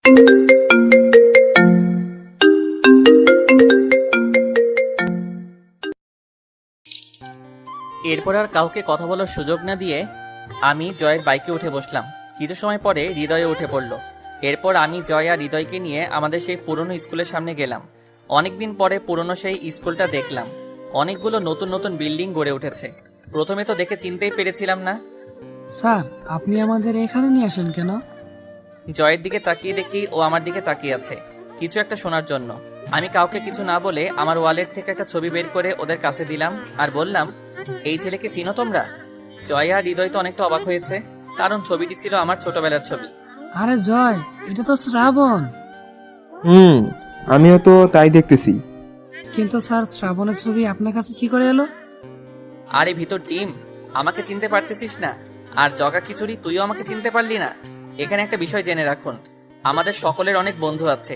এরপর আর কাউকে কথা বলার সুযোগ না দিয়ে আমি জয়ের বাইকে উঠে বসলাম। কিছু সময় পরে হৃদয়ে উঠে পড়ল। এরপর আমি জয় আর হৃদয়কে নিয়ে আমাদের সেই পুরনো স্কুলের সামনে গেলাম। অনেকদিন পরে পুরনো সেই স্কুলটা দেখলাম। অনেকগুলো নতুন নতুন বিল্ডিং গড়ে উঠেছে। প্রথমে তো দেখে চিনতেই পেরেছিলাম না। স্যার, আপনি আমাদের এখানে নিয়ে আসেন কেন? জয়ের দিকে তাকিয়ে দেখি ও আমার দিকে তাকিয়ে আছে কিছু একটা শোনার জন্য। আমি কাউকে কিছু না বলে আমার ওয়ালেট থেকে একটা ছবি বের করে ওদের কাছে দিলাম আর বললাম, এই ছেলেকে চিনো তোমরা? জয় আর হৃদয় তো অনেকটা অবাক হয়েছে, কারণ ছবিটি ছিল আমার ছোটবেলার ছবি। আরে জয়, এটা তো শ্রাবণ। আমিও তো তাই দেখতেছি। কিন্তু স্যার, শ্রাবণের ছবি আপনার কাছে কি করে এলো? আরে ভিতর টিম, আমাকে চিনতে পারতেছিস না? আর জগা খিচুড়ি, তুইও আমাকে চিনতে পারলি না? এখানে একটা বিষয় জেনে রাখুন, আমাদের সকলের অনেক বন্ধু আছে,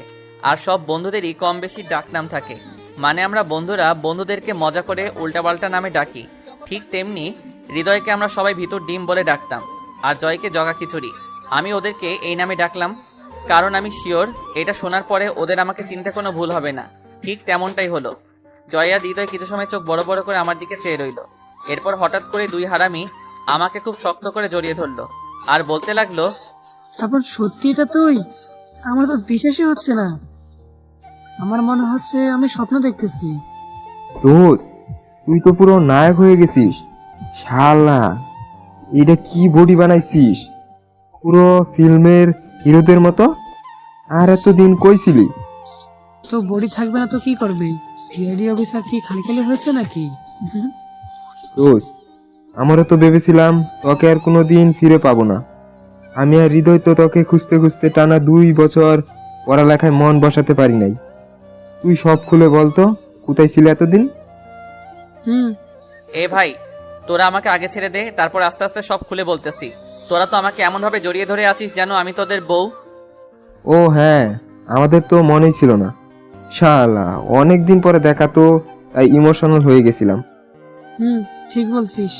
আর সব বন্ধুদেরই কম বেশি ডাকনাম থাকে। মানে আমরা বন্ধুরা বন্ধুদেরকে মজা করে উল্টাপাল্টা নামে ডাকি। ঠিক তেমনি হৃদয়কে আমরা সবাই ভিতর ডিম বলে ডাকতাম, আর জয়কে জগা খিচুড়ি। আমি ওদেরকে এই নামে ডাকলাম কারণ আমি শিওর এটা শোনার পরে ওদের আমাকে চিনতে কোনো ভুল হবে না। ঠিক তেমনটাই হলো। জয় আর হৃদয় কিছু সময় চোখ বড় বড় করে আমার দিকে চেয়ে রইল। এরপর হঠাৎ করে দুই হারামি আমাকে খুব শক্ত করে জড়িয়ে ধরলো আর বলতে লাগলো, শ্রাবণ, সত্যি এটা তুই? আমার তো বিশ্বাসই হচ্ছে না। আমার মনে হচ্ছে আমি স্বপ্ন দেখতেছি। দোস্ত, তুই তো পুরো নায়ক হয়ে গেছিস। শালা, এটা কি বডি বানাইছিস, পুরো ফিল্মের হিরোদের মতো। আর এতদিন কইছিলি? তো বডি থাকবে না তো কি করবে? সিআইডি অফিসার কি খালি খালি হয়েছে নাকি? দোস্ত, আমারও তো ভেবেছিলাম তোকে আর কোনোদিন ফিরে পাবো না। আমি আর হৃদয় তো তোকে খুঁজতে খুঁজতে টানা 2 বছর পড়ালেখায় মন বসাতে পারি নাই। তুই সব খুলে বলতো, কোথায় ছিলে এতদিন? এ ভাই, তোরা আমাকে আগে ছেড়ে দে, তারপর আস্তে আস্তে সব খুলে বলতেছি। তোরা তো আমাকে এমনভাবে জড়িয়ে ধরে আছিস যেন আমি তোদের বউ। ও হ্যাঁ, আমাদের তো মনেই ছিল না। শালা, অনেকদিন পরে দেখা তো, তাই ইমোশনাল হয়ে গেছিলাম। ঠিক বলছিস।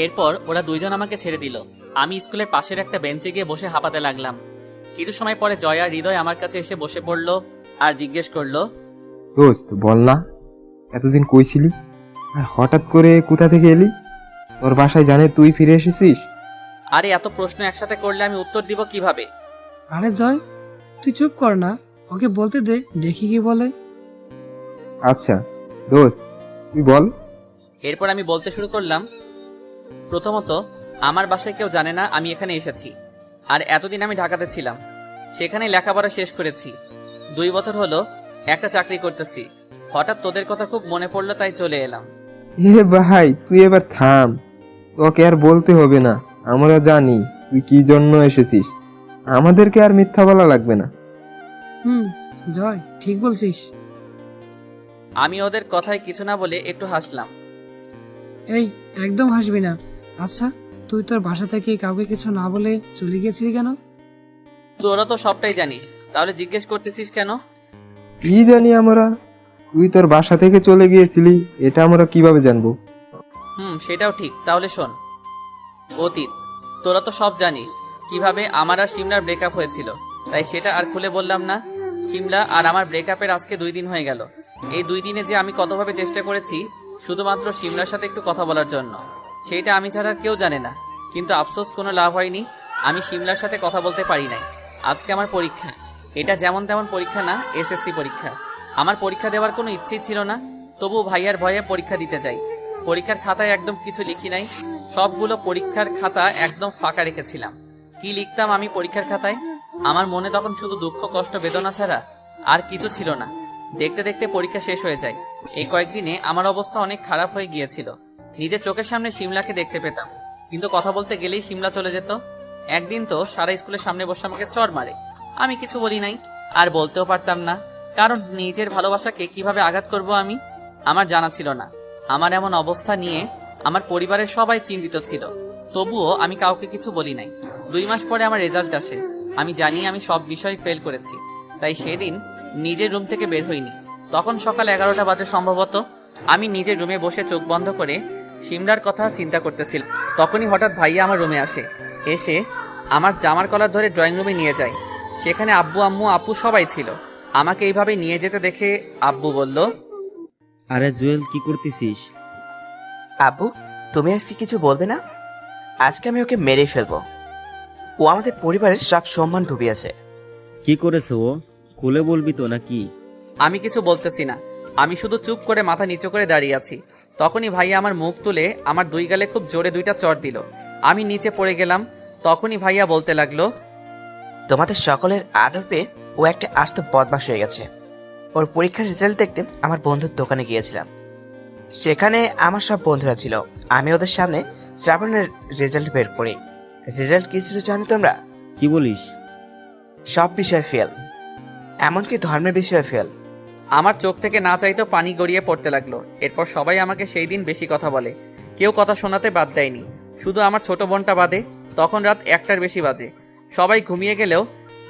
এরপর ওরা দুইজন আমাকে ছেড়ে দিল। আমি স্কুলের পাশের একটা বেঞ্চে গিয়ে বসে হাঁপাতে লাগলাম। কিছু সময় পরে জয় আর হৃদয় আমার কাছে এসে বসে পড়লো আর জিজ্ঞেস করলো, দোস্ত বল না, এতদিন কইছিলি আর হঠাৎ করে কোথা থেকে এলি? তোর বাসায় জানে তুই ফিরে এসেছিস? আরে এত প্রশ্ন একসাথে করলে আমি উত্তর দিব কিভাবে? আরে জয়, তুই চুপ কর না, ওকে বলতে দে, দেখি কি বলে। আচ্ছা দোস্ত, তুই বল। এরপর আমি বলতে শুরু করলাম, প্রথমত আমার বাসায় কেউ জানে না আমি এখানে এসেছি। আর এতদিন আমি ঢাকাতে ছিলাম, সেখানে লেখাপড়া শেষ করেছি। 2 বছর হলো একটা চাকরি করতেছি। হঠাৎ তোদের কথা খুব মনে পড়লো, তাই চলে এলাম। এ ভাই, তুই এবার থাম। তোকে আর বলতে হবে না, আমরা জানি তুই কি জন্য এসেছিস। আমাদেরকে আর মিথ্যা বলা লাগবে না। জয়, ঠিক বলছিস। আমি ওদের কথায় কিছু না বলে একটু হাসলাম। এই, একদম হাসবি না। আচ্ছা, তুই তোর বাসা থেকে কাউকে কিছু না বলে চলে গেছিলি কেন? তোরা তো সবটাই জানিস, তাহলে জিজ্ঞেস করতেছিস কেন? কি জানি আমরা? তুই তোর বাসা থেকে চলে গিয়েছিলি, এটা আমরা কিভাবে জানবো? সেটাও ঠিক। তাহলে শোন, অতীত, তোরা তো সব জানিস কিভাবে আমার আর সিমলার ব্রেকআপ হয়েছিল, তাই সেটা আর খুলে বললাম না। সিমলা আর আমার ব্রেকআপের আজকে 2 দিন হয়ে গেল। এই 2 দিনে যে আমি কতভাবে চেষ্টা করেছি শুধুমাত্র সিমলার সাথে একটু কথা বলার জন্য, সেইটা আমি ছাড়া আর কেউ জানে না। কিন্তু আফসোস, কোনো লাভ হয়নি। আমি সিমলার সাথে কথা বলতে পারি নাই। আজকে আমার পরীক্ষা। এটা যেমন তেমন পরীক্ষা না, এসএসসি পরীক্ষা। আমার পরীক্ষা দেওয়ার কোনো ইচ্ছেই ছিল না, তবুও ভাইয়ার ভয়ে পরীক্ষা দিতে যাই। পরীক্ষার খাতায় একদম কিছু লিখি নাই, সবগুলো পরীক্ষার খাতা একদম ফাঁকা রেখেছিলাম। কি লিখতাম আমি পরীক্ষার খাতায়? আমার মনে তখন শুধু দুঃখ, কষ্ট, বেদনা ছাড়া আর কিছু ছিল না। দেখতে দেখতে পরীক্ষা শেষ হয়ে যায়। এই কয়েকদিনে আমার অবস্থা অনেক খারাপ হয়ে গিয়েছিল। নিজের চোখের সামনে সিমলাকে দেখতে পেতাম, কিন্তু কথা বলতে গেলেই সিমলা চলে যেত। একদিন তো সারা স্কুলের সামনে বসে আমাকে চড় মারে। আমি কিছু বলি নাই, আর বলতেও পারতাম না, কারণ নিজের ভালোবাসাকে কিভাবে আঘাত করব আমি, আমার জানা ছিল না। আমার এমন অবস্থা নিয়ে আমার পরিবারের সবাই চিন্তিত ছিল, তবুও আমি কাউকে কিছু বলি নাই। 2 মাস পরে আমার রেজাল্ট আসে। আমি জানি আমি সব বিষয় ফেল করেছি, তাই সেদিন নিজের রুম থেকে বের হইনি। তখন সকাল 11টা বাজে সম্ভবত। আমি নিজের রুমে বসে চোখ বন্ধ করে সিমলার কথা চিন্তা করতেছিলাম। তখনই হঠাৎ ভাইয়া আমার রুমে আসে। এসে আমার জামার কলার ধরে ড্রয়িং রুমে নিয়ে যায়। সেখানে আব্বু আম্মু আপু সবাই ছিল। আমাকে এইভাবে নিয়ে যেতে দেখে আব্বু বলল, আরে জুয়েল, কি করতেছিস? আব্বু, তুমি আজকে কিছু বলবে না? আজকে আমি ওকে মেরে ফেলবো। ও আমাদের পরিবারের সব সম্মান ডুবিয়েছে। কি করেছে ও? খুলে বলবি তো নাকি? আমি কিছু বলতেছি না, আমি শুধু চুপ করে মাথা নিচু করে দাঁড়িয়ে আছি। তখনই ভাইয়া আমার মুখ তুলে আমার দুই গালে খুব জোরে 2টা চড় দিল। আমি নিচে পড়ে গেলাম। তখনই ভাইয়া বলতে লাগলো, তোমাদের সকলের আদর পেয়ে ও একটা আস্ত বদমাশ হয়ে গেছে। ওর পরীক্ষার রেজাল্ট দেখতে আমার বন্ধুর দোকানে গিয়েছিলাম। সেখানে আমার সব বন্ধুরা ছিল। আমি ওদের সামনে শ্রাবণের রেজাল্ট বের করি। রেজাল্ট কি ছিল জানো তোমরা? কি বলিস? সব বিষয়ে ফেল, এমনকি ধর্মের বিষয়ে ফেল। আমার চোখ থেকে না চাইতেও পানি গড়িয়ে পড়তে লাগলো। এরপর সবাই আমাকে সেই দিন বেশি কথা বলে। কেউ কথা শোনাতে বাদ দেয়নি, শুধু আমার ছোট বোনটা বাদে। তখন রাত 1টার বেশি বাজে। সবাই ঘুমিয়ে গেলেও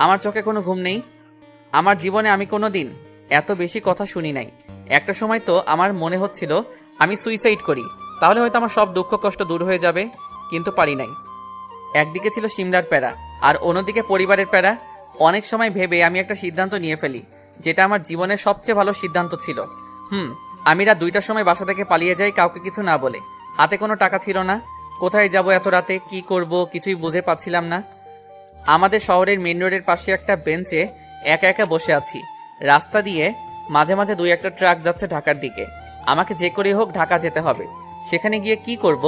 আমার চোখে কোনো ঘুম নেই। আমার জীবনে আমি কোনো দিন এত বেশি কথা শুনি নাই। একটা সময় তো আমার মনে হচ্ছিল আমি সুইসাইড করি, তাহলে হয়তো আমার সব দুঃখ কষ্ট দূর হয়ে যাবে, কিন্তু পারি নাই। একদিকে ছিল সিমলার প্যারা, আর অন্যদিকে পরিবারের প্যারা। অনেক সময় ভেবে আমি একটা সিদ্ধান্ত নিয়ে ফেলি, যেটা আমার জীবনের সবচেয়ে ভালো সিদ্ধান্ত ছিল। আমি রাত 2টার সময় বাসা থেকে পালিয়ে যাই, কাউকে কিছু না বলে। হাতে কোনো টাকা ছিল না। কোথায় যাব এত রাতে, কি করব কিছুই বুঝে পাচ্ছিলাম না। আমাদের শহরের মেন রোডের পাশে একটা বেঞ্চে একা একা বসে আছি। রাস্তা দিয়ে মাঝে মাঝে 2-1টা ট্রাক যাচ্ছে ঢাকার দিকে। আমাকে যে করেই হোক ঢাকা যেতে হবে। সেখানে গিয়ে কি করব,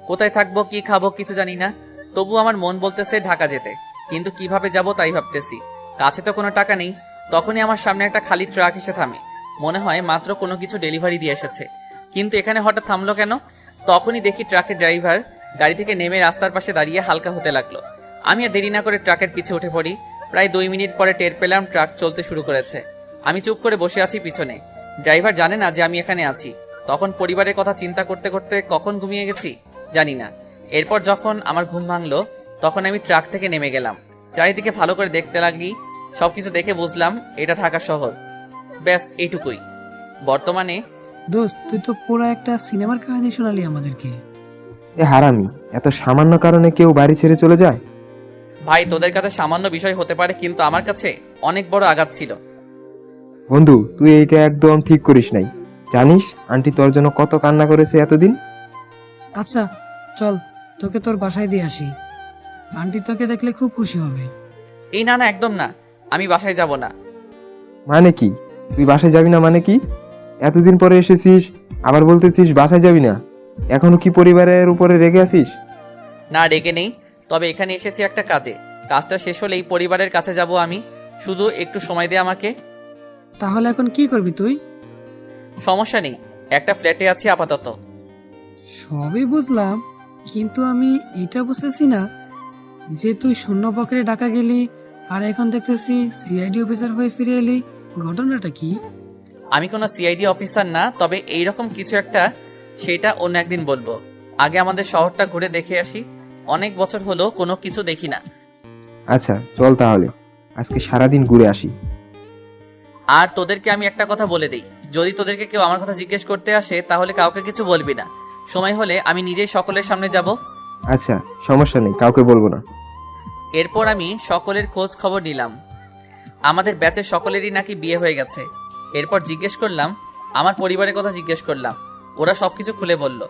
কোথায় থাকবো, কি খাবো কিছু জানি না। তবু আমার মন বলতেছে ঢাকা যেতে, কিন্তু কিভাবে যাব তাই ভাবতেছি। কাছে তো কোনো টাকা নেই। তখনই আমার সামনে একটা খালি ট্রাক এসে থামে। মনে হয় মাত্র কোনো কিছু ডেলিভারি দিয়ে এসেছে, কিন্তু এখানে হঠাৎ থামলো কেন? তখনই দেখি ট্রাকের ড্রাইভার গাড়ি থেকে নেমে রাস্তার পাশে দাঁড়িয়ে হালকা হতে লাগলো। আমি আর দেরি না করে ট্রাকের পিছে উঠে পড়ি। প্রায় 2 মিনিট পরে টের পেলাম ট্রাক চলতে শুরু করেছে। আমি চুপ করে বসে আছি পিছনে। ড্রাইভার জানে না যে আমি এখানে আছি। তখন পরিবারের কথা চিন্তা করতে করতে কখন ঘুমিয়ে গেছি জানি না। এরপর যখন আমার ঘুম ভাঙলো, তখন আমি ট্রাক থেকে নেমে গেলাম। চারিদিকে ভালো করে দেখতে লাগি। সবকিছু দেখে বুঝলাম এটা ঢাকা শহর। ব্যাস এইটুকুই। বর্তমানে দোস্ত, তুই তো পুরো একটা সিনেমার কাহিনী শোনালি আমাদেরকে। এ হারামি, এত সামান্য কারণে কেউ বাড়ি ছেড়ে চলে যায়? ভাই, তোদের কাছে সামান্য বিষয় হতে পারে, কিন্তু আমার কাছে অনেক বড় আঘাত ছিল। বন্ধু, তুই এইটা একদম ঠিক করিস নাই। জানিস আন্টি তোর জন্য কত কান্না করেছে এতদিন? আচ্ছা চল, তোকে তোর বাসায় দিয়ে আসি। আন্টি তোকে দেখলে খুব খুশি হবে। এই না না, একদম না, আমি বাসায় যাব না। মানে কি? তুই বাসায় যাবি না মানে কি? এতদিন পরে এসেছিস, আবার বলতেছিস বাসায় যাবি না? এখনো কি পরিবারের উপরে রেগে আছিস? না, রেগে নেই, তবে এখানে এসেছি একটা কাজে। কাজটা শেষ হলেই পরিবারের কাছে যাব আমি। শুধু একটু সময় দে আমাকে। তাহলে এখন কি করবি তুই? সমস্যা নেই, একটা ফ্ল্যাটে আছি আপাতত। সবই বুঝলাম, কিন্তু আমি এটা বুঝতেছি না যে তুই শূন্য পকেটে ঢাকা গেলি, আর এখন দেখতেছি সিআইডি অফিসার হয়ে ফিরে এলি। ঘটনাটা কি? আমি কোনো সিআইডি অফিসার না, তবে এইরকম কিছু একটা, সেটা অন্য একদিন বলবো। আগে আমাদের শহরটা ঘুরে দেখে আসি। অনেক বছর হলো কোনো কিছু দেখি না। আচ্ছা চল তাহলে, আজকে সারাদিন ঘুরে আসি। আর তোদেরকে আমি একটা কথা বলে দেই, যদি তোদেরকে কেউ আমার কথা জিজ্ঞেস করতে আসে তাহলে কাউকে কিছু বলবি না। সময় হলে আমি নিজেই সকলের সামনে যাব। আচ্ছা, সমস্যা নেই, কাউকে বলবো না। এরপর আমি সকলের খোঁজ খবর নিলাম। আমাদের ব্যাচের সকলেরই নাকি বিয়ে হয়ে গেছে। এরপর জিজ্ঞেস করলাম, আমার পরিবারের কথা জিজ্ঞেস করলাম। ওরা সবকিছু খুলে বলল।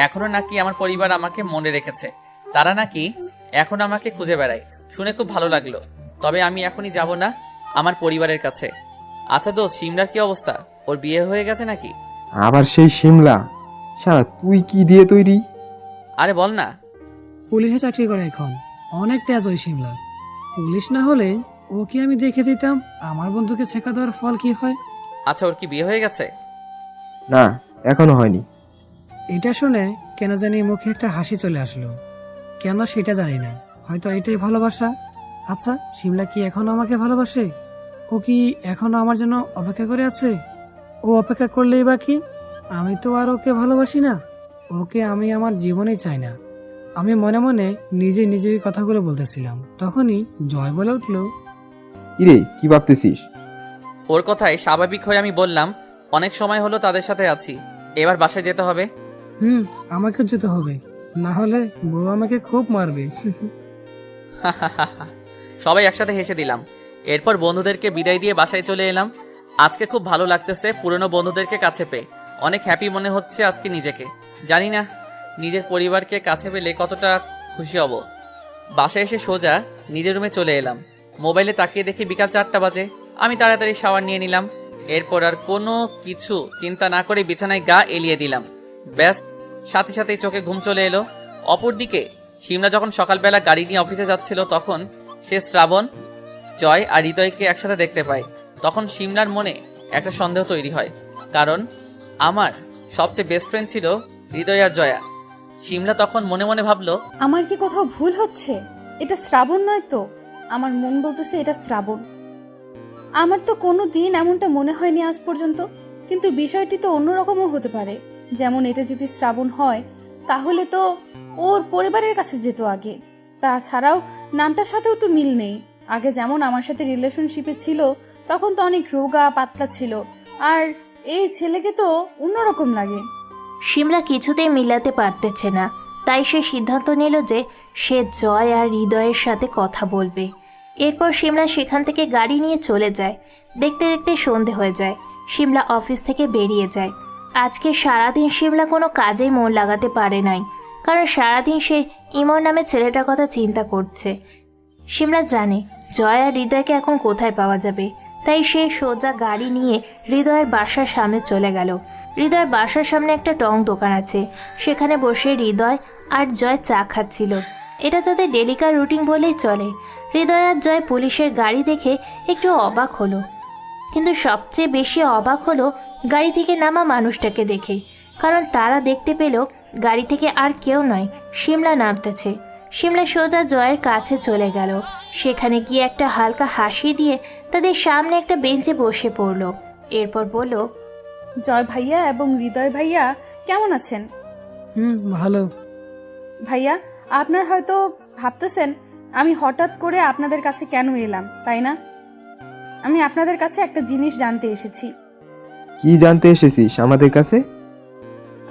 এখনো নাকি আমার পরিবার আমাকে মনে রেখেছে। তারা নাকি এখন আমাকে খুঁজে বেড়ায়। শুনে খুব ভালো লাগলো। তবে আমি এখনই যাব না আমার পরিবারের কাছে। আচ্ছা দোস্ত, সিমরার কি অবস্থা? ওর বিয়ে হয়ে গেছে নাকি? আবার সেই সিমলা? শালা তুই কি দিয়ে তৈরি? আরে বল না। পুলিশে চাকরি করে এখন, অনেক তেজ ওই সিমলা। পুলিশ না হলে ওকে আমি দেখে দিতাম আমার বন্ধুকে ছেঁকা দেওয়ার ফল কি হয়। আচ্ছা, ওর কি বিয়ে হয়ে গেছে? না, এখনো হয়নি। এটা শুনে কেন জানি মুখে একটা হাসি চলে আসলো। কেন সেটা জানি না, হয়তো এটাই ভালোবাসা। আচ্ছা, সিমলা কি এখনো আমাকে ভালোবাসে? ও কি এখনো আমার জন্য অপেক্ষা করে আছে? ও অপেক্ষা করলেই বা কি, আমি তো আর ওকে ভালোবাসি না। ওকে আমি আমার জীবনেই চাই না। আমি মনে মনে নিজেই কথাগুলো বলতেছিলাম, তখনই জয় বলে উঠলো, কিরে, কি ভাবতেছিস? ওর কথায় স্বাভাবিক হয়ে আমি বললাম, অনেক সময় হলো তাদের সাথে আছি, এবার বাসায় যেতে হবে। আমাকে যেতে হবে, না হলে বউ আমাকে খুব মারবে। সবাই একসাথে হেসে দিলাম। এরপর বন্ধুদেরকে বিদায় দিয়ে বাসায় চলে এলাম। আজকে খুব ভালো লাগতেছে পুরনো বন্ধুদেরকে কাছে পেয়ে। অনেক হ্যাপি মনে হচ্ছে আজকে নিজেকে। জানি না নিজের পরিবারকে কাছে পেলে কতটা খুশি হব। বাসায় এসে সোজা নিজের রুমে চলে এলাম। মোবাইলে তাকিয়ে দেখি বিকাল 4টা বাজে। আমি তাড়াতাড়ি শাওয়ার নিয়ে নিলাম। এরপর আর কোনো কিছু চিন্তা না করে বিছানায় গা এলিয়ে দিলাম। ব্যাস, সাথে সাথেই চোখে ঘুম চলে এলো। অপরদিকে সিমলা যখন সকালবেলা গাড়ি নিয়ে অফিসে যাচ্ছিল, তখন সে শ্রাবণ, জয় আর হৃদয়কে একসাথে দেখতে পায়। তখন সিমলার মনে একটা সন্দেহ তৈরি হয়, কারণ আমার সবচেয়ে বেস্ট ফ্রেন্ড ছিল হৃদয় আর জয়া। সিমলা তখন মনে মনে ভাবলো, আমার কি কোথাও ভুল হচ্ছে? এটা শ্রাবণ নয় তো? আমার মন বলতেছে এটা শ্রাবণ। আমার তো কোনো দিন এমনটা মনে হয়নি আজ পর্যন্ত, কিন্তু বিষয়টি তো অন্যরকমও হতে পারে। যেমন এটা যদি শ্রাবণ হয়, তাহলে তো ওর পরিবারের কাছে যেত আগে। তাছাড়াও নামটার সাথেও তো মিল নেই। আগে যেমন আমার সাথে রিলেশনশিপে ছিল, তখন তো অনেক রোগা পাতলা ছিল, আর এই ছেলেকে তো অন্যরকম লাগে। সিমলা কিছুতেই মিলাতে পারতেছে না, তাই সে সিদ্ধান্ত নিল যে সে জয় আর হৃদয়ের সাথে কথা বলবে। এরপর সিমলা সেখান থেকে গাড়ি নিয়ে চলে যায়। দেখতে দেখতে সন্ধে হয়ে যায়। সিমলা অফিস থেকে বেরিয়ে যায়। আজকে সারাদিন সিমলা কোনো কাজেই মন লাগাতে পারে নাই, কারণ সারাদিন সে ইমন নামে ছেলেটার কথা চিন্তা করছে। সিমলা জানে জয় আর হৃদয়কে এখন কোথায় পাওয়া যাবে, তাই সে সোজা গাড়ি নিয়ে হৃদয়ের বাসার সামনে চলে গেল। হৃদয়ের বাসার সামনে একটা টং দোকান আছে, সেখানে বসে হৃদয় আর জয় চা খাচ্ছিল। এটা তাদের ডেলিকার রুটিন বলেই চলে। হৃদয় আর জয় পুলিশের গাড়ি দেখে একটু অবাক হলো, কিন্তু সবচেয়ে বেশি অবাক হলো গাড়ি থেকে নামা মানুষটাকে দেখে, কারণ তারা দেখতে পেল গাড়ি থেকে আর কেউ নয়, সিমলা নামতেছে। সিমলা সোজা জয়ের কাছে চলে গেল। সেখানে গিয়ে একটা হালকা হাসি দিয়ে তাদের সামনে একটা বেঞ্চে বসে পড়ল। এরপর বলল, জয় ভাইয়া এবং হৃদয় ভাইয়া কেমন আছেন? ভালো। ভাইয়া, আপনার হয়তো ভাবতেছেন আমি হঠাৎ করে আপনাদের কাছে কেন এলাম, তাই না? আমি আপনাদের কাছে একটা জিনিস জানতে এসেছি। কি জানতে এসেছিস আমাদের কাছে?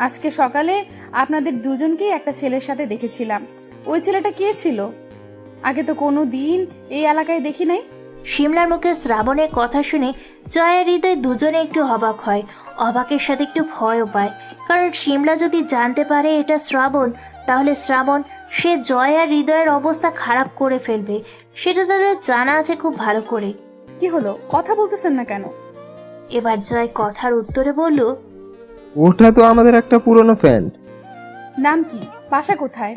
আজকে সকালে আপনাদের দুজনকেই একটা ছেলের সাথে দেখেছিলাম। ওই ছেলেটা কে ছিল? আগে তো কোনো দিন এই এলাকায় দেখি নাই। সিমলার মুখে শ্রাবণের কথা শুনে জয় আর হৃদয় দুজনে একটু অবাক হয়। অবাকের সাথে একটু ভয়ও পায়, কারণ সিমলা যদি জানতে পারে এটা শ্রাবণ, তাহলে শ্রাবণ সে জয় আর হৃদয়ের অবস্থা খারাপ করে ফেলবে। সেটা তাদের জানা আছে খুব ভালো করে। কি হলো, কথা বলতেছেন না কেন? এবার জয় কথার উত্তরে বলল, ওটা তো আমাদের একটা পুরনো ফ্রেন্ড। নাম কি? বাসা কোথায়?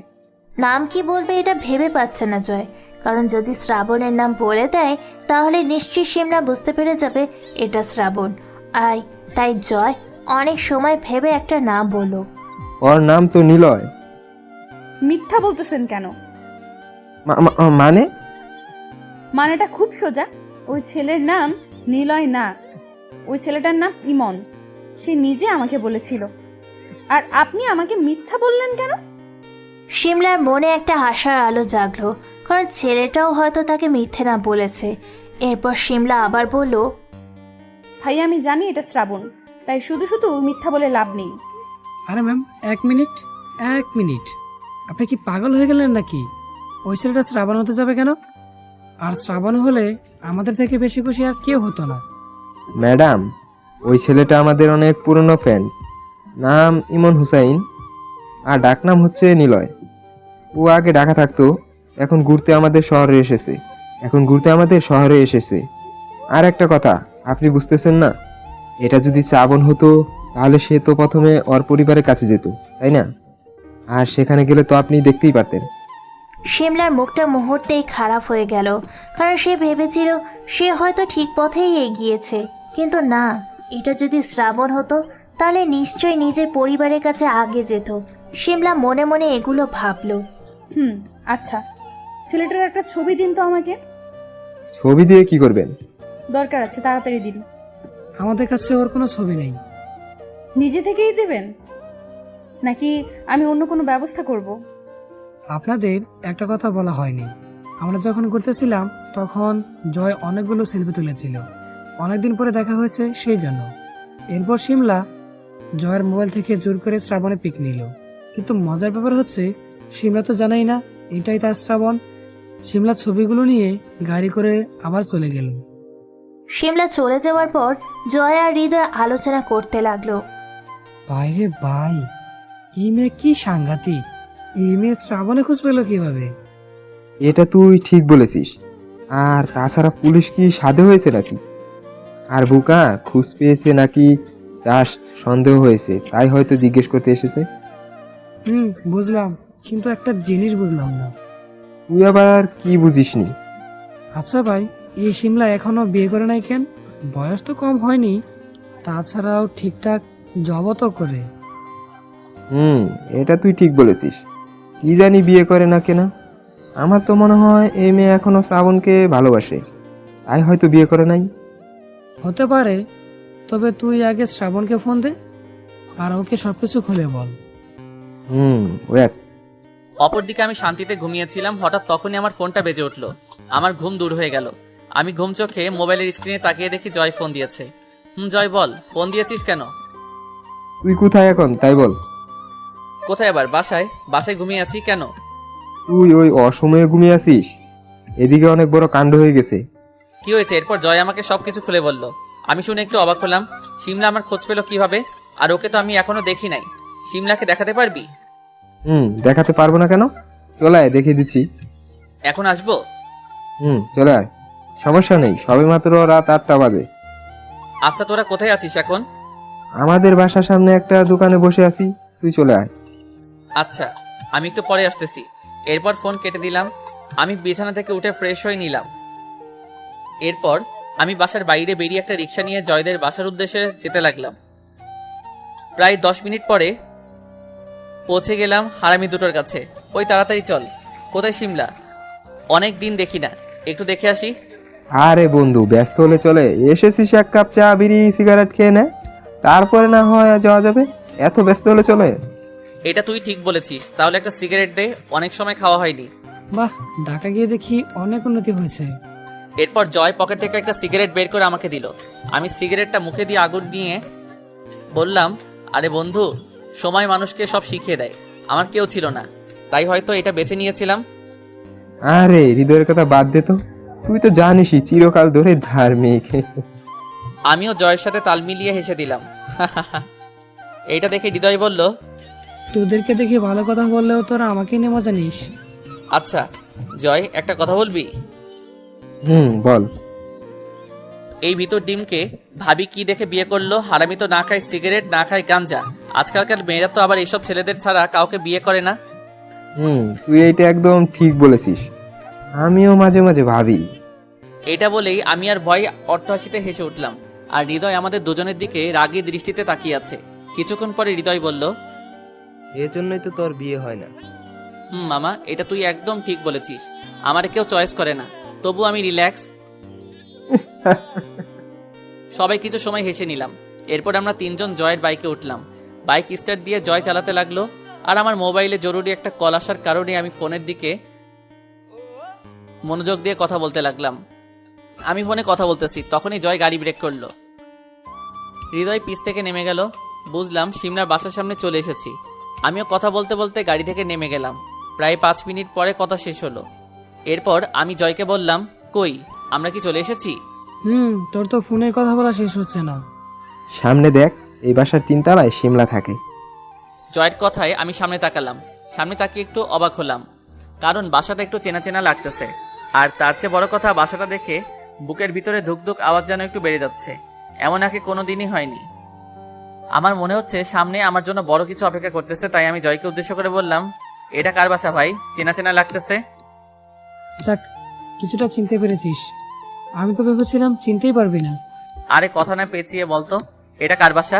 নাম কি বলবে এটা ভেবে পাচ্ছে না জয়, কারণ যদি শ্রাবণের নাম বলে দেয় তাহলে নিশ্চয়ই সিমলা বুঝতে পেরে যাবে এটা শ্রাবণ। তাই জয় অনেক সময় ভেবে একটা নাম বলল। ওর নাম তো নিলয়। মিথ্যা বলতেছেন কেন? মানে? মানেটা খুব সোজা। ওই ছেলের নাম নিলয় না, ওই ছেলেটার নাম ইমন। সে নিজে আমাকে বলেছিল। আর আপনি আমাকে মিথ্যা বললেন কেন? সিমলার মনে একটা আশার আলো জাগলো, কারণ ছেলেটাও হয়তো তাকে মিথ্যে না বলেছে। এরপর সিমলা আবার বলল, ভাই, আমি জানি এটা শ্রাবণ, তাই শুধু শুধু মিথ্যা বলে লাভ নেই। আরে ম্যাম, এক মিনিট, আপনি কি পাগল হয়ে গেলেন নাকি? ওই ছেলেটা শ্রাবণ হতে যাবে কেন? আর শ্রাবণ হলে আমাদের থেকে বেশি খুশি আর কেউ হতো না। ম্যাডাম, ওই ছেলেটা আমাদের অনেক পুরনো ফ্রেন্ড। নাম ইমন হুসাইন, আর ডাকনাম হচ্ছে নিলয়। ও আগে ঢাকা থাকতো, এখন ঘুরতে আমাদের শহরে এসেছে। আর একটা কথা আপনি বুঝতেছেন না, এটা যদি শ্রাবণ হতো তাহলে সে তো প্রথমে ওর পরিবারের কাছে যেত, তাই না? আর সেখানে গেলে তো আপনি দেখতেই পারতেন। সিমলার মুখটা মুহূর্তেই খারাপ হয়ে গেল, কারণ সে ভেবেছিল সে হয়তো ঠিক পথেই এগিয়েছে, কিন্তু না, এটা যদি শ্রাবণ হতো তাহলে নিশ্চয়ই নিজের পরিবারের কাছে আগে যেত। সিমলা মনে মনে এগুলো ভাবলো। আচ্ছা, ছেলেটার একটা ছবি দিন তো আমাকে। ছবি দিয়ে কি করবেন? দরকার আছে, তাড়াতাড়ি দিন। আমাদের কাছে ওর কোনো ছবি নেই। নিজে থেকেই দেবেন নাকি আমি অন্য কোনো ব্যবস্থা করব? আপনাদের একটা কথা বলা হয়নি। আমরা যখন ঘুরতেছিলাম তখন জয় অনেকগুলো সেলফি তুলেছিল। অনেকদিন পরে দেখা হয়েছে সেই জন্য। এরপর সিমলা জয়ের মোবাইল থেকে জোর করে শ্রাবণে পিক নিল। কিন্তু মজার ব্যাপার হচ্ছে সিমলা তো জানাই না এটাই তার শ্রাবণ। সিমলার ছবিগুলো নিয়ে গাড়ি করে আবার চলে গেল। সিমলা চলে যাওয়ার পর জয় আর হৃদয় আলোচনা করতে লাগলো। বাইরে ভাই, এই মেয়ে কি সাংঘাতিক! এই মেয়ে শ্রাবণে খোঁজ পেল কিভাবে? এটা তুই ঠিক বলেছিস। আর তাছাড়া পুলিশ কি সাধে হয়েছে নাকি? আর বুকা খুঁজ পেয়েছে নাকি চাষ সন্দেহ হয়েছে, তাই হয়তো জিজ্ঞেস করতে এসেছে। বুঝলাম, কিন্তু একটা জিনিস বুঝলাম না। তুই আবার কি বুঝিসনি? আচ্ছা ভাই, এই সিমলা এখনো বিয়ে করে নাই কেন? বয়স তো কম হয়নি, তাছাড়াও ঠিকঠাক জবও তো করে। এটা তুই ঠিক বলেছিস। কি জানি বিয়ে করে না কেন। আমার তো মনে হয় এই মেয়ে এখনো শ্রাবণকে ভালোবাসে, তাই হয়তো বিয়ে করে নাই। হতে পারে, তবে তুই আগে শ্রাবণকে ফোন দে আর ওকে সবকিছু খুলে বল। ওয়েট। অপরদিকে আমি শান্তিতে ঘুমিয়েছিলাম, হঠাৎ তখনই আমার ফোনটা বেজে উঠলো। আমার ঘুম দূর হয়ে গেল। আমি ঘুম চোখে মোবাইলের স্ক্রিনে তাকিয়ে দেখি জয় ফোন দিয়েছে। জয় বল, ফোন দিয়েছিস কেন? তুই কোথায় এখন তাই বল। কোথায় আবার? বাসায়। বাসায় ঘুমিয়ে আছি। কেন? তুই ওই অসময়ে ঘুমিয়ে আছিস? এদিকে অনেক বড় কাণ্ড হয়ে গেছে। কি হয়েছে? এরপর জয় আমাকে সবকিছু খুলে বলল। আমি শুনে একটু অবাক হলাম। সিমলা আমার খোঁজ পেল কিভাবে? আর ওকে তো আমি এখনো দেখি নাই। সিমলাকে দেখাতে পারবি? দেখাতে পারবো না কেন? চলে আয়, দেখিয়ে দিচ্ছি। এখন আসবো? চলে আয়, সমস্যা নেই। সবে মাত্র রাত 8টা বাজে। আচ্ছা, তোরা কোথায় আছিস এখন? আমাদের বাসার সামনে একটা দোকানে বসে আছি, তুই চলে আয়। আচ্ছা, আমি একটু পরে আসতেছি। এরপর ফোন কেটে দিলাম। আমি বিছানা থেকে উঠে ফ্রেশ হয়ে নিলাম। এরপর আমি বাসার বাইরে বেরিয়ে একটা রিক্সা নিয়ে জয়দের বাসার উদ্দেশ্যে যেতে লাগলাম। প্রায় 10 মিনিট পরে পৌঁছে গেলাম হারামি দুটোর কাছে। ওই তাড়াতাড়ি চল। কোথায় সিমলা? অনেক দিন দেখি না, একটু দেখে আসি। আরে বন্ধু, ব্যস্ত হলে চলে। এসেছিস, এক কাপ চা বিড়ি সিগারেট খেয়ে নে, তারপরে না হয় যাওয়া যাবে। এত ব্যস্ত হলে চলে? এটা তুই ঠিক বলেছিস। তাহলে একটা সিগারেট দে, অনেক সময় খাওয়া হয়নি। বাহ, ঢাকা গিয়ে দেখি অনেক উন্নতি হয়েছে। এরপর জয় পকেট থেকে একটা সিগারেট বের করে আমাকে দিল। আমি সিগারেটটা মুখে দিয়ে আগুন নিয়ে বললাম, আরে বন্ধু, সময় মানুষকে সব শিখিয়ে দেয়। আমার কেউ ছিল না, তাই হয়তো এটা বেছে নিয়েছিলাম। আরে হৃদয়ের কথা বাদ দে তো, তুই তো জানিসই চিরকাল ধরে ধার্মিক। আমিও জয়ের সাথে তাল মিলিয়ে হেসে দিলাম। এইটা দেখে হৃদয় বলল, তোদেরকে দেখে ভালো কথা বললেও তোরা আমাকে নিয়ে মজা নিস। আচ্ছা জয়, একটা কথা বলবি? বল। এই ভিতর ডিমকে ভাবি কি দেখে বিয়ে করলো? হারামি তো না খায় সিগারেট, না খায় গাঞ্জা। আজকালকার মেয়েরা তো আবার এইসব ছেলেদের ছাড়া কাউকে বিয়ে করে না। তুই এইটা একদম ঠিক বলেছিস। আমিও মাঝে মাঝে ভাবি। এটা বলেই আমি আর ভয় অট্টহাসিতে হেসে উঠলাম। আর হৃদয় আমাদের দুজনের দিকে রাগী দৃষ্টিতে তাকিয়ে আছে। কিছুক্ষণ পরে হৃদয় বলল, এজন্যই তো তোর বিয়ে হয় না। মামা, এটা তুই একদম ঠিক বলেছিস। আমার কেউ চয়েস করে না, তবু আমি রিল্যাক্স। সবাই কিছু সময় হেসে নিলাম। এরপর আমরা তিনজন জয়ের বাইকে উঠলাম। বাইক স্টার্ট দিয়ে জয় চালাতে লাগলো। আর আমার মোবাইলে জরুরি একটা কল আসার কারণে আমি ফোনের দিকে মনোযোগ দিয়ে কথা বলতে লাগলাম। আমি ফোনে কথা বলতেছি, তখনই জয় গাড়ি ব্রেক করলো। হৃদয় পিছ থেকে নেমে গেল। বুঝলাম সিমলার বাসার সামনে চলে এসেছি। আমিও কথা বলতে বলতে গাড়ি থেকে নেমে গেলাম। প্রায় 5 মিনিট পরে কথা শেষ হলো। এরপর আমি জয়কে বললাম, কই, আমরা কি চলে এসেছি? তোর তো ফোনে কথা বলা শেষ হচ্ছে না। সামনে দেখ, এই বাসার 3 তলায় সিমলা থাকে। জয়ের কথায় আমি সামনে তাকালাম। সামনে তাকিয়ে একটু অবাক হলাম, কারণ বাসাটা একটু চেনা চেনা লাগতেছে। আর তার চেয়ে বড় কথা, বাসাটা দেখে বুকের ভিতরে ধুকধুক আওয়াজ যেন একটু বেড়ে যাচ্ছে। এমন আগে কোনোদিনই হয়নি। আমার মনে হচ্ছে সামনে আমার জন্য বড় কিছু অপেক্ষা করতেছে। তাই আমি জয়কে উদ্দেশ্য করে বললাম, এটা কার বাসা ভাই? চেনা চেনা লাগতেছে। যাক, কিছুটা চিনতে পেরেছিস। আমি তো ভেবেছিলাম চিনতেই পারবি না। আরে কথা না পেঁচিয়ে বলতো, এটা কার বাসা?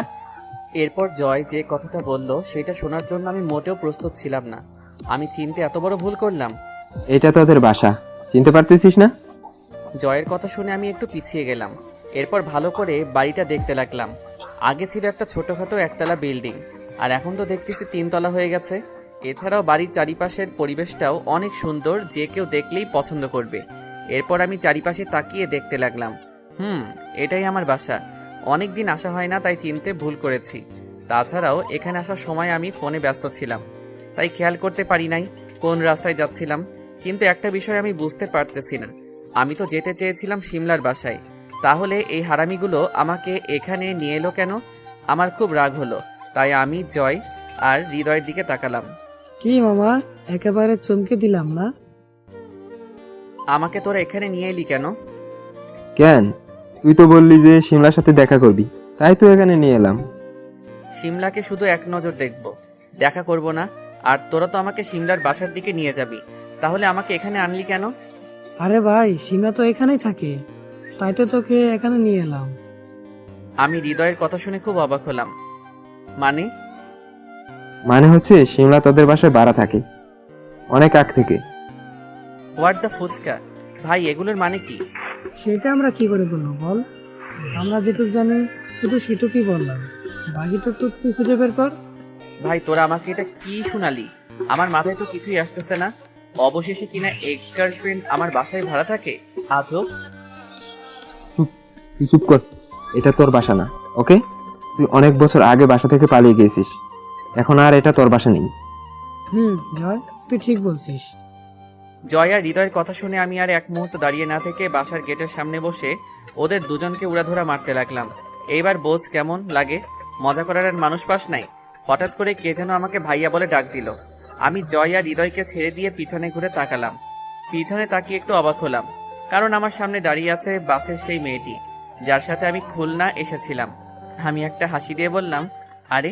এরপর জয় যে কথাটা বলল সেটা শোনার জন্য আমি মোটেও প্রস্তুত ছিলাম না। আমি চিনতে এত বড় ভুল করলাম। এটা তোদের বাসা, চিনতে পারতেছিস না? জয়ের কথা শুনে আমি একটু পিছিয়ে গেলাম। এরপর ভালো করে বাড়িটা দেখতে লাগলাম। আগে ছিল একটা ছোটখাটো একতলা বিল্ডিং, আর এখন তো দেখতেছি 3 তলা হয়ে গেছে। এছাড়াও বাড়ির চারিপাশের পরিবেশটাও অনেক সুন্দর, যে কেউ দেখলেই পছন্দ করবে। এরপর আমি চারিপাশে তাকিয়ে দেখতে লাগলাম। এটাই আমার বাসা। অনেক দিন আসা হয় না, তাই চিনতে ভুল করেছি। তাছাড়াও এখানে আসার সময় আমি ফোনে ব্যস্ত ছিলাম, তাই খেয়াল করতে পারি নাই কোন রাস্তায় যাচ্ছিলাম। কিন্তু একটা বিষয় আমি বুঝতে পারতেছি না, আমি তো যেতে চেয়েছিলাম সিমলার বাসায়, তাহলে এই হারামিগুলো আমাকে এখানে নিয়ে এলো কেন? আমার খুব রাগ হলো, তাই আমি জয় আর হৃদয়ের দিকে তাকালাম। কি মামা, একেবারে চমকে দিলাম না? আমাকে তোরা এখানে নিয়ে এলি কেন? কেন, তুই তো বললি যে সিমলার সাথে দেখা করবি, তাই তো এখানে নিয়ে এলাম। সিমলাকে শুধু এক নজর দেখব, দেখা করব না। আর তোরা তো আমাকে সিমলার বাসার দিকে নিয়ে যাবি, তাহলে আমাকে এখানে আনলি কেন? আরে ভাই, সিমলা তো এখানেই থাকে, তাই তো তোকে এখানে নিয়ে এলাম। আমি হৃদয়ের কথা শুনে খুব অবাক হলাম। মানে? মানে হচ্ছে সিমলা তোদের বাসায় ভাড়া থাকে অনেক আগ থেকে। হোয়াট দ্য ফুচকা, ভাই এগুলোর মানে কি? সেটা আমরা কি করে বলবো বল? আমরা যেটুকু জানি শুধু সেটুকুই বললাম, বাকিটুকু তুই খুঁজে বের কর। ভাই তোরা আমাকে এটা কি শোনালি? আমার মাথায় তো কিছুই আসতেছে না। অবশেষে কিনা এক্স গার্লফ্রেন্ড আমার বাসায় ভাড়া থাকে? আজব। তুই চুপ কর, এটা তোর বাসা না, ওকে? তুই অনেক বছর আগে বাসা থেকে পালিয়ে গেছিস, এখন আর এটা তোর বাসা নেই। জয়, তুই ঠিক বলছিস। জয় আর হৃদয়ের কথা শুনে আমি আর এক মুহূর্ত দাঁড়িয়ে না থেকে বাসার গেটের সামনে বসে ওদের দুজনকে উড়াধরা মারতে লাগলাম। এইবার বোঝ কেমন লাগে, মজা করার আর মানুষ পাস নাই। হঠাৎ করে কে যেন আমাকে ভাইয়া বলে ডাক দিল। আমি জয় আর হৃদয়কে ছেড়ে দিয়ে পিছনে ঘুরে তাকালাম। পিছনে তাকিয়ে একটু অবাক হলাম, কারণ আমার সামনে দাঁড়িয়ে আছে বাসের সেই মেয়েটি যার সাথে আমি খুলনা এসেছিলাম। আমি একটা হাসি দিয়ে বললাম, আরে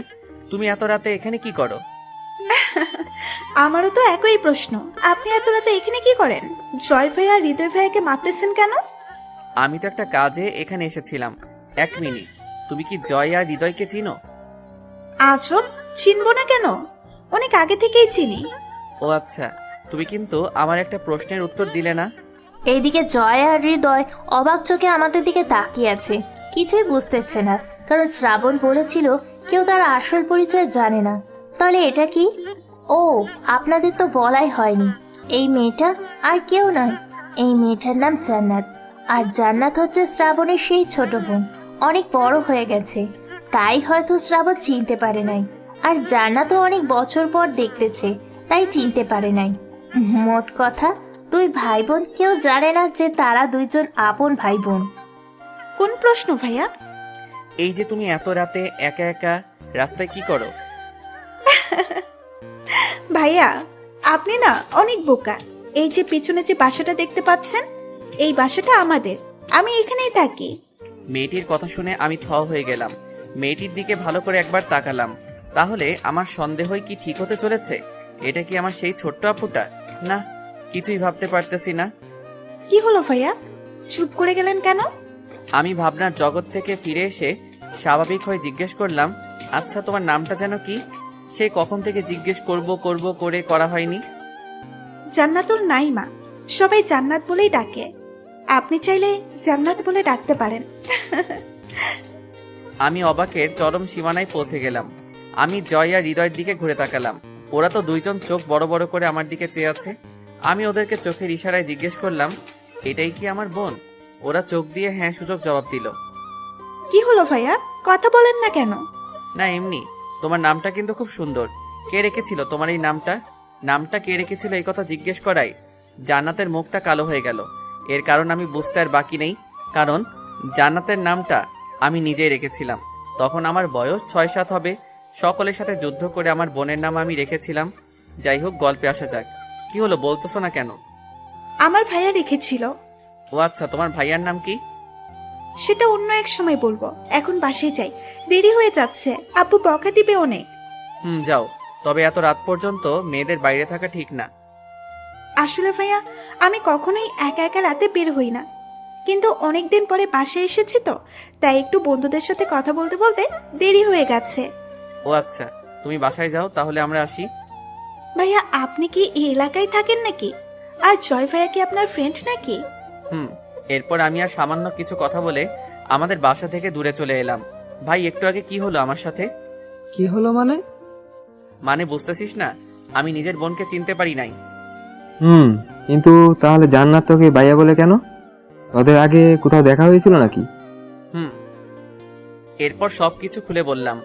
তুমি এত রাতে এখানে কি করো? আমারও তো একই প্রশ্ন, আপনি এত রাতে এখানে কি করেন? জয় ভাই আর হৃদয় ভাইয়াকে মারতেছেন কেন? আমি তো একটা কাজে এখানে এসেছিলাম। এক মিনিট, তুমি কি জয় আর হৃদয়কে চিনো? আজব, চিনবো না কেন? অনেক আগে থেকেই চিনি। ও আচ্ছা, তুমি কিন্তু আমার একটা প্রশ্নের উত্তর দিলে না। এইদিকে জয় আর হৃদয় অবাক চোখে আমাদের দিকে তাকিয়ে আছে, কিছুই বুঝতেছে না, কারণ শ্রাবণ বলেছিল কেউ তার আসল পরিচয় জানে না। তাহলে এটা কি? ও, আপনাদের তো বলাই হয়নি, এই মেয়েটা আর কেউ নয়, এই মেয়েটার নাম জান্নাত। আর জান্নাত হচ্ছে শ্রাবণের সেই ছোট বোন, অনেক বড় হয়ে গেছে, তাই হয়তো শ্রাবণ চিনতে পারে নাই। আর জান্নাতও অনেক বছর পর দেখতেছে, তাই চিনতে পারে নাই। মোট কথা, দুই ভাই বোন কেউ জানে না যে তারা দুইজন আপন ভাই বোন। কোন প্রশ্ন ভাইয়া? এই যে তুমি এত রাতে একা একা রাস্তায় কি করো? ভাইয়া, আপনি না অনেক বোকা। এই যে পিছনে যে বাসাটা দেখতে পাচ্ছেন, এই বাসাটা আমাদের, আমি এখানেই থাকি। মেয়েটির কথা শুনে আমি থ হয়ে গেলাম। মেয়েটির দিকে ভালো করে একবার তাকালাম। তাহলে আমার সন্দেহই কি ঠিক হতে চলেছে? এটা কি আমার সেই ছোট্ট আপুটা? না, কিছুই ভাবতে পারতেছি না। কি হলো ভাইয়া, চুপ করে গেলেন কেন? আমি ভাবনার জগৎ থেকে ফিরে এসে স্বাভাবিক হয়ে জিজ্ঞেস করলাম, আচ্ছা তোমার নামটা যেন কি? সে কখন থেকে জিজ্ঞেস করব করে করা হয়নি। জান্নাতুল নাইমা, সবাই জান্নাত বলেই ডাকে, আপনি চাইলে জান্নাত বলে ডাকতে পারেন। আমি অবাকের চরম সীমানায় পৌঁছে গেলাম। আমি জয় আর হৃদয়ের দিকে ঘুরে তাকালাম। ওরা তো দুইজন চোখ বড় বড় করে আমার দিকে চেয়ে আছে। আমি ওদেরকে চোখের ইশারায় জিজ্ঞেস করলাম, এটাই কি আমার বোন? ওরা চোখ দিয়ে হ্যাঁ সূচক জবাব দিল। কি হলো ভাইয়া, কথা বলেন না কেন? না এমনি। তোমার নামটা কিন্তু খুব সুন্দর। কে রেখেছিল তোমার এই নামটা? নামটা কে রেখেছিল এই কথা জিজ্ঞেস করায় জান্নাতের মুখটা কালো হয়ে গেল। এর কারণ আমি বুঝতে আর বাকি নেই, কারণ জান্নাতের নামটা আমি নিজেই রেখেছিলাম। তখন আমার বয়স 6-7 হবে। সকলের সাথে যুদ্ধ করে আমার বোনের নাম আমি রেখেছিলাম। যাই হোক, গল্পে আসা যাক। কি হলো, বলতেছো না কেন? আমার ভাইয়া রেখেছিল। ও আচ্ছা, তোমার ভাইয়ার নাম কি? সেটা অন্য এক সময় বলবো, এখন বাসায় যাই, দেরি হয়ে যাচ্ছে, আব্বু বকা দিবে অনেক। যাও, তবে এত রাত পর্যন্ত মেয়েদের বাইরে থাকা ঠিক না। আসলে ভাইয়া, আমি কখনোই একা একা রাতে বের হই না, কিন্তু অনেকদিন পরে বাসায় এসেছি তো, তাই একটু বন্ধুদের সাথে কথা বলতে বলতে দেরি হয়ে গেছে। ও আচ্ছা, তুমি বাসায় যাও, তাহলে আমরা আসি। ভাইয়া, আপনি কি এই এলাকায় থাকেন নাকি? আর জয় ভাইয়া কি আপনার ফ্রেন্ড নাকি? এরপর আমি আর সামান্য কিছু কথা বলে আমাদের বাসা থেকে দূরে চলে এলাম। ভাই, একটু আগে কি হলো আমার সাথে? কি হলো মানে? মানে বুঝতেছিস না, আমি নিজের বোনকে চিনতে পারি নাই। কিন্তু তাহলে জান্নাত তোকে ভাইয়া বলে কেন? তোদের আগে কোথাও দেখা হয়েছিল নাকি? এরপর সবকিছু খুলে বললাম।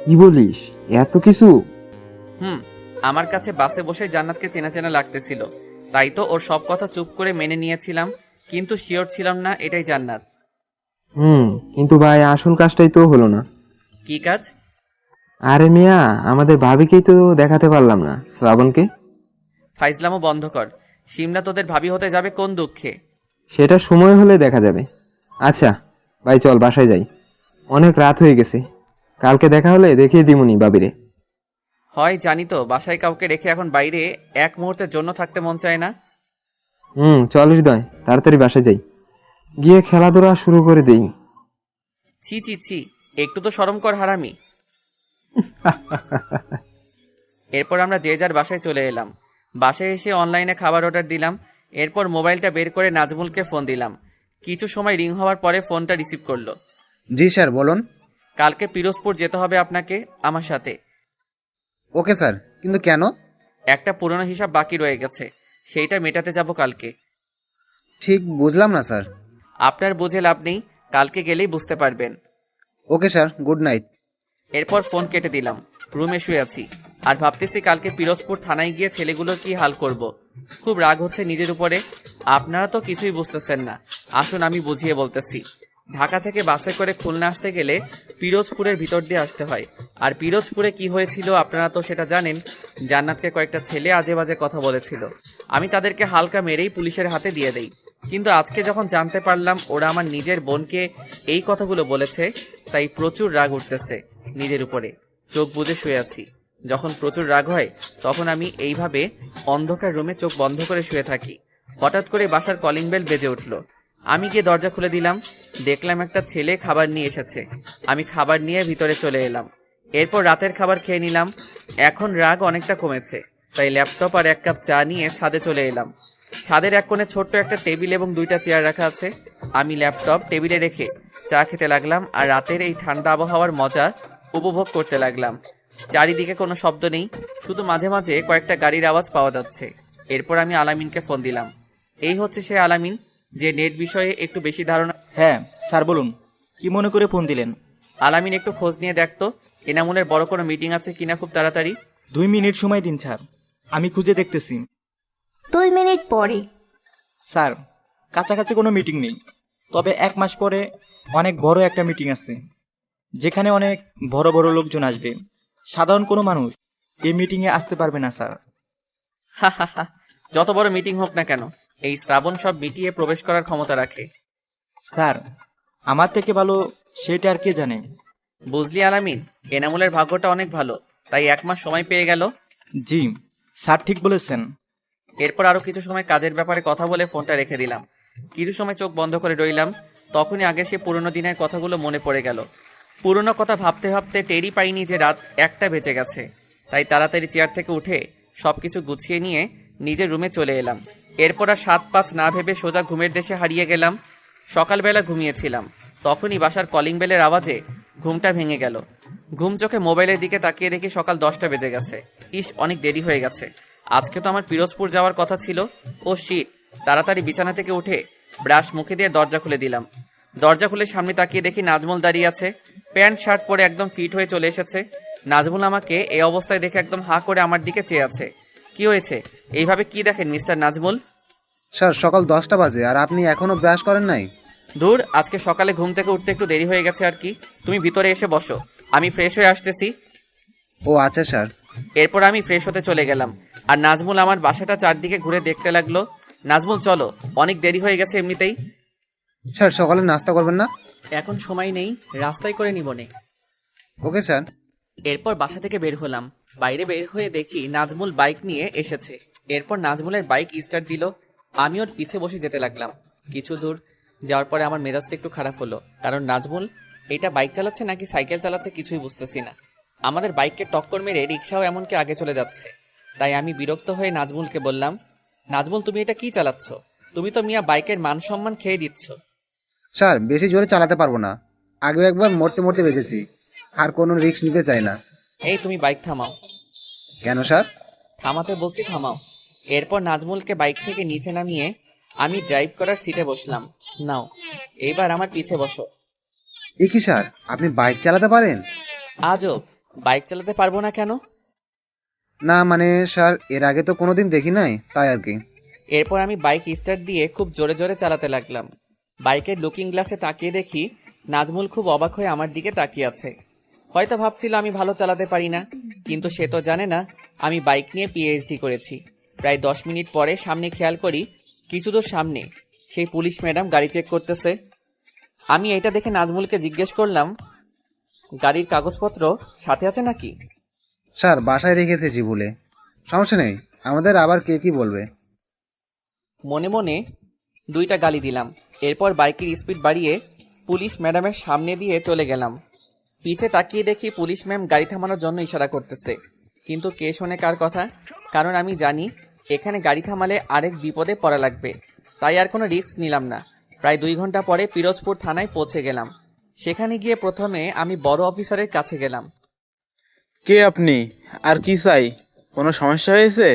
কি বলিস, এত কিছু? আমার কাছে বাসে বসে জান্নাতকে চেনা চেনা লাগতেছিল, তাই তো ওর সব কথা চুপ করে মেনে নিয়েছিলাম, কিন্তু শিওর ছিলাম না এটাই জান্নাত। কিন্তু ভাই আসল কাজটাই তো হলো না। কি কাজ? আরে মিয়া, আমাদের ভাবিকেই তো দেখাতে পারলাম না, শ্রাবণকে। ফাইজলামও বন্ধ কর। সিমলা তোদের ভাবি হতে যাবে কোন দুঃখে? সেটা সময় হলে দেখা যাবে। আচ্ছা ভাই, চল বাসায় যাই, অনেক রাত হয়ে গেছে। কালকে দেখা হলে দেখিয়ে দিমুনি বাবিরে। হয় জানি তো, বাসায় কাউকে রেখে এখন বাইরে এক মুহূর্তের জন্য থাকতে মন চায় না। চল হৃদয়, তাড়াতাড়ি বাসায় যাই, গিয়ে খেলাধুলা শুরু করে দেই। ছি ছি ছি, একটু তো শরম কর হারামি। এরপর আমরা যে যার বাসায় চলে এলাম। বাসায় এসে অনলাইনে খাবার অর্ডার দিলাম। এরপর মোবাইলটা বের করে নাজমুলকে ফোন দিলাম। কিছু সময় রিং হওয়ার পরে ফোনটা রিসিভ করলো। জি স্যার, বলুন। কালকে পিরোজপুর যেতে হবে আপনাকে আমার সাথে। ওকে স্যার, কিন্তু কেন? একটা পুরনো হিসাব বাকি রয়ে গেছে, সেইটা মেটাতে যাব কালকে। ঠিক বুঝলাম না স্যার। আপনার বুঝে লাভ নেই, কালকে গেলেই বুঝতে পারবেন। Okay sir, good night. এরপর ফোন কেটে দিলাম। রুমে শুয়ে আছি আর ভাবতেছি কালকে পিরোজপুর থানায় গিয়ে ছেলেগুলোর কি হাল করব। খুব রাগ হচ্ছে নিজের উপরে। আপনারা তো কিছুই বুঝতেছেন না, আসুন আমি বুঝিয়ে বলতেছি। ঢাকা থেকে বাসে করে খুলনা আসতে গেলে পিরোজপুরের ভিতর দিয়ে আসতে হয়। আর পিরোজপুরে কি হয়েছিল আপনারা তো সেটা জানেন। জান্নাতকে কয়েকটা ছেলে আজে বাজে কথা বলেছিল, আমি তাদেরকে হালকা মেরেই পুলিশের হাতে দিয়ে দেই। কিন্তু আজকে যখন জানতে পারলাম ওরা আমার নিজের বোনকে এই কথাগুলো বলেছে, তাই প্রচুর রাগ উঠতেছে নিজের উপরে। চোখ বুজে শুয়ে আছি। যখন প্রচুর রাগ হয় তখন আমি এইভাবে অন্ধকার রুমে চোখ বন্ধ করে শুয়ে থাকি। হঠাৎ করে বাসার কলিং বেল বেজে উঠল। আমি গিয়ে দরজা খুলে দিলাম। দেখলাম একটা ছেলে খাবার নিয়ে এসেছে। আমি খাবার নিয়ে ভিতরে চলে এলাম। এরপর রাতের খাবার খেয়ে নিলাম। এখন রাগ অনেকটা কমেছে, তাই ল্যাপটপ আর এক কাপ চা নিয়ে ছাদে চলে এলাম। ছাদের এক কোণে ছোট্ট একটা টেবিল এবং 2টা চেয়ার রাখা আছে। আমি ল্যাপটপ টেবিলে রেখে চা খেতে লাগলাম আর রাতের এই ঠান্ডা আবহাওয়ার মজা উপভোগ করতে লাগলাম। চারিদিকে কোনো শব্দ নেই, শুধু মাঝে মাঝে কয়েকটা গাড়ির আওয়াজ পাওয়া যাচ্ছে। এরপর আমি আলামিনকে ফোন দিলাম। এই হচ্ছে সে আলামিন, যে নেট বিষয়ে একটু বেশি ধারণা। হ্যাঁ স্যার, বলুন, কি মনে করে ফোন দিলেন? আলামিন, একটু খোঁজ নিয়ে দেখতো এনামুলের বড় কোনো মিটিং আছে কিনা খুব তাড়াতাড়ি। 2 মিনিট সময় দিন স্যার, আমি খুঁজে দেখতেছি। 2 মিনিট পরে। স্যার, কাছাকাছি কোনো মিটিং নেই, তবে 1 মাস পরে অনেক বড় একটা মিটিং আছে, যেখানে অনেক বড় বড় লোকজন আসবে। সাধারণ কোনো মানুষ এই মিটিংয়ে আসতে পারবে না স্যার। হা হা হা, যত বড় মিটিং হোক না কেন, এই শ্রাবণ সব মিটিয়ে প্রবেশ করার ক্ষমতা রাখে। স্যার, আমার থেকে ভালো সেটা আর কে জানে। বুঝলি আলামিন, এনামুলের ভাগ্যটা অনেক ভালো, তাই 1 মাস সময় পেয়ে গেল। জি স্যার, ঠিক বলেছেন। এরপর আরো কিছু সময় কাজের ব্যাপারে কথা বলে ফোনটা রেখে দিলাম। কিছু সময় চোখ বন্ধ করে রইলাম। তখনই আগের সে পুরনো দিনের কথাগুলো মনে পড়ে গেল। পুরনো কথা ভাবতে ভাবতে টেরই পাইনি যে রাত 1টা বেজে গেছে। তাই তাড়াতাড়ি চেয়ার থেকে উঠে সবকিছু গুছিয়ে নিয়ে নিজের রুমে চলে এলাম। এরপর আর 7-5 না ভেবে সোজা ঘুমের দেশে হারিয়ে গেলাম। সকালবেলা ঘুমিয়েছিলাম, তখনই বাসার কলিং বেলের আওয়াজে ঘুমটা ভেঙে গেল। ঘুম চোখে মোবাইলের দিকে তাকিয়ে দেখি সকাল 10টা বেজে গেছে। ইস, অনেক দেরি হয়ে গেছে। আজকে তো আমার পিরোজপুর যাওয়ার কথা ছিল। ও শিট! তাড়াতাড়ি বিছানা থেকে উঠে ব্রাশ মুখে দিয়ে দরজা খুলে দিলাম। দরজা খুলে সামনে তাকিয়ে দেখি নাজমুল দাঁড়িয়ে আছে। প্যান্ট শার্ট পরে একদম ফিট হয়ে চলে এসেছে। নাজমুল আমাকে এই অবস্থায় দেখে একদম হাঁ করে আমার দিকে চেয়ে আছে। কি হয়েছে? এইভাবে কি দেখেন মিস্টার নাজমুল? স্যার, সকাল 10টা বাজে আর আপনি এখনো ব্রাশ করেন নাই? ধুর, আজকে সকালে ঘুম থেকে উঠতে একটু দেরি হয়ে গেছে আর কি। তুমি ভিতরে এসে বসো, আমি ফ্রেশ হয়ে আসতেছি। ও আচ্ছা স্যার। এরপর আমি ফ্রেশ হতে চলে গেলাম আর নাজমুল আমার বাসাটা চারদিকে ঘুরে দেখতে লাগলো। নাজমুল, চলো, অনেক দেরি হয়ে গেছে এমনিতেই। স্যার, সকালে নাস্তা করবেন না? এখন সময় নেই, রাস্তায় করে নিবনে। Okay sir. এরপর বাসা থেকে বের হলাম। বাইরে বের হয়ে দেখি নাজমুল বাইক নিয়ে এসেছে। এরপর নাজমুলের বাইক স্টার্ট দিল। আমি ওর পিছে বসে যেতে লাগলাম। কিছু দূর যাওয়ার পরে আমার মেজাজটা একটু খারাপ হলো, কারণ নাজমুল এটা বাইক চালাচ্ছে নাকি সাইকেল চালাচ্ছে কিছুই বুঝতেছি না। আমাদের বাইককে টক্কর মেরে রিক্সাও এমনকি আগে চলে যাচ্ছে। তাই আমি বিরক্ত হয়ে নাজমুলকে বললাম, নাজমুল, তুমি এটা কি চালাচ্ছ? তুমি তো মিয়া বাইকের মান সম্মান খেয়ে দিচ্ছ। স্যার, বেশি জোরে চালাতে পারবো না, আগেও একবার মরতে মরতে বেঁচেছি, আর কোনো রিস্ক নিতে চাই না। এই, তুমি বাইক থামাও। কেন স্যার? থামাতে বলছি, থামাও। এরপর নাজমুলকে বাইক থেকে নিচে নামিয়ে আমি ড্রাইভ করার সিটে বসলাম। নাও, এইবার আমার পিছে বসো। এ কি স্যার, আপনি বাইক চালাতে পারেন? আজব, বাইক চালাতে পারবো না কেন? না মানে স্যার, এর আগে তো কোনোদিন দেখি নাই, তাই আর কি। এরপর আমি বাইক স্টার্ট দিয়ে খুব জোরে জোরে চালাতে লাগলাম। বাইকের লুকিং গ্লাসে তাকিয়ে দেখি নাজমুল খুব অবাক হয়ে আমার দিকে তাকিয়ে আছে। হয়তো ভাবছিল আমি ভালো চালাতে পারি না, কিন্তু সে তো জানে না আমি বাইক নিয়ে পিএইচডি করেছি। প্রায় 10 মিনিট পরে সামনে খেয়াল করি কিছু দূর সামনে সেই পুলিশ ম্যাডাম গাড়ি চেক করতেছে। আমি এটা দেখে নাজমুলকে জিজ্ঞেস করলাম, গাড়ির কাগজপত্র সাথে আছে নাকি? স্যার বাসায় রেখেছি ভুলে। সমস্যা নেই, আমাদের আবার কে কি বলবে। মনে মনে 2টা গালি দিলাম। এরপর বাইকের স্পিড বাড়িয়ে পুলিশ ম্যাডামের সামনে দিয়ে চলে গেলাম। পিছে তাকিয়ে দেখি পুলিশ ম্যাম গাড়ি থামানোর জন্য ইশারা করতেছে, কিন্তু কে শোনে কার কথা? কারণ আমি জানি এখানে গাড়ি থামালে আরেক বিপদে পড়া লাগবে, তাই আর কোনো রিস্ক নিলাম না। প্রায় 2 ঘন্টা পরে পিরোজপুর থানায় পৌঁছে গেলাম। সেখানে গিয়ে প্রথমে আমি বড় অফিসারের কাছে গেলাম। কে আপনি, আর কি চাই? কোনো সমস্যা হয়েছে?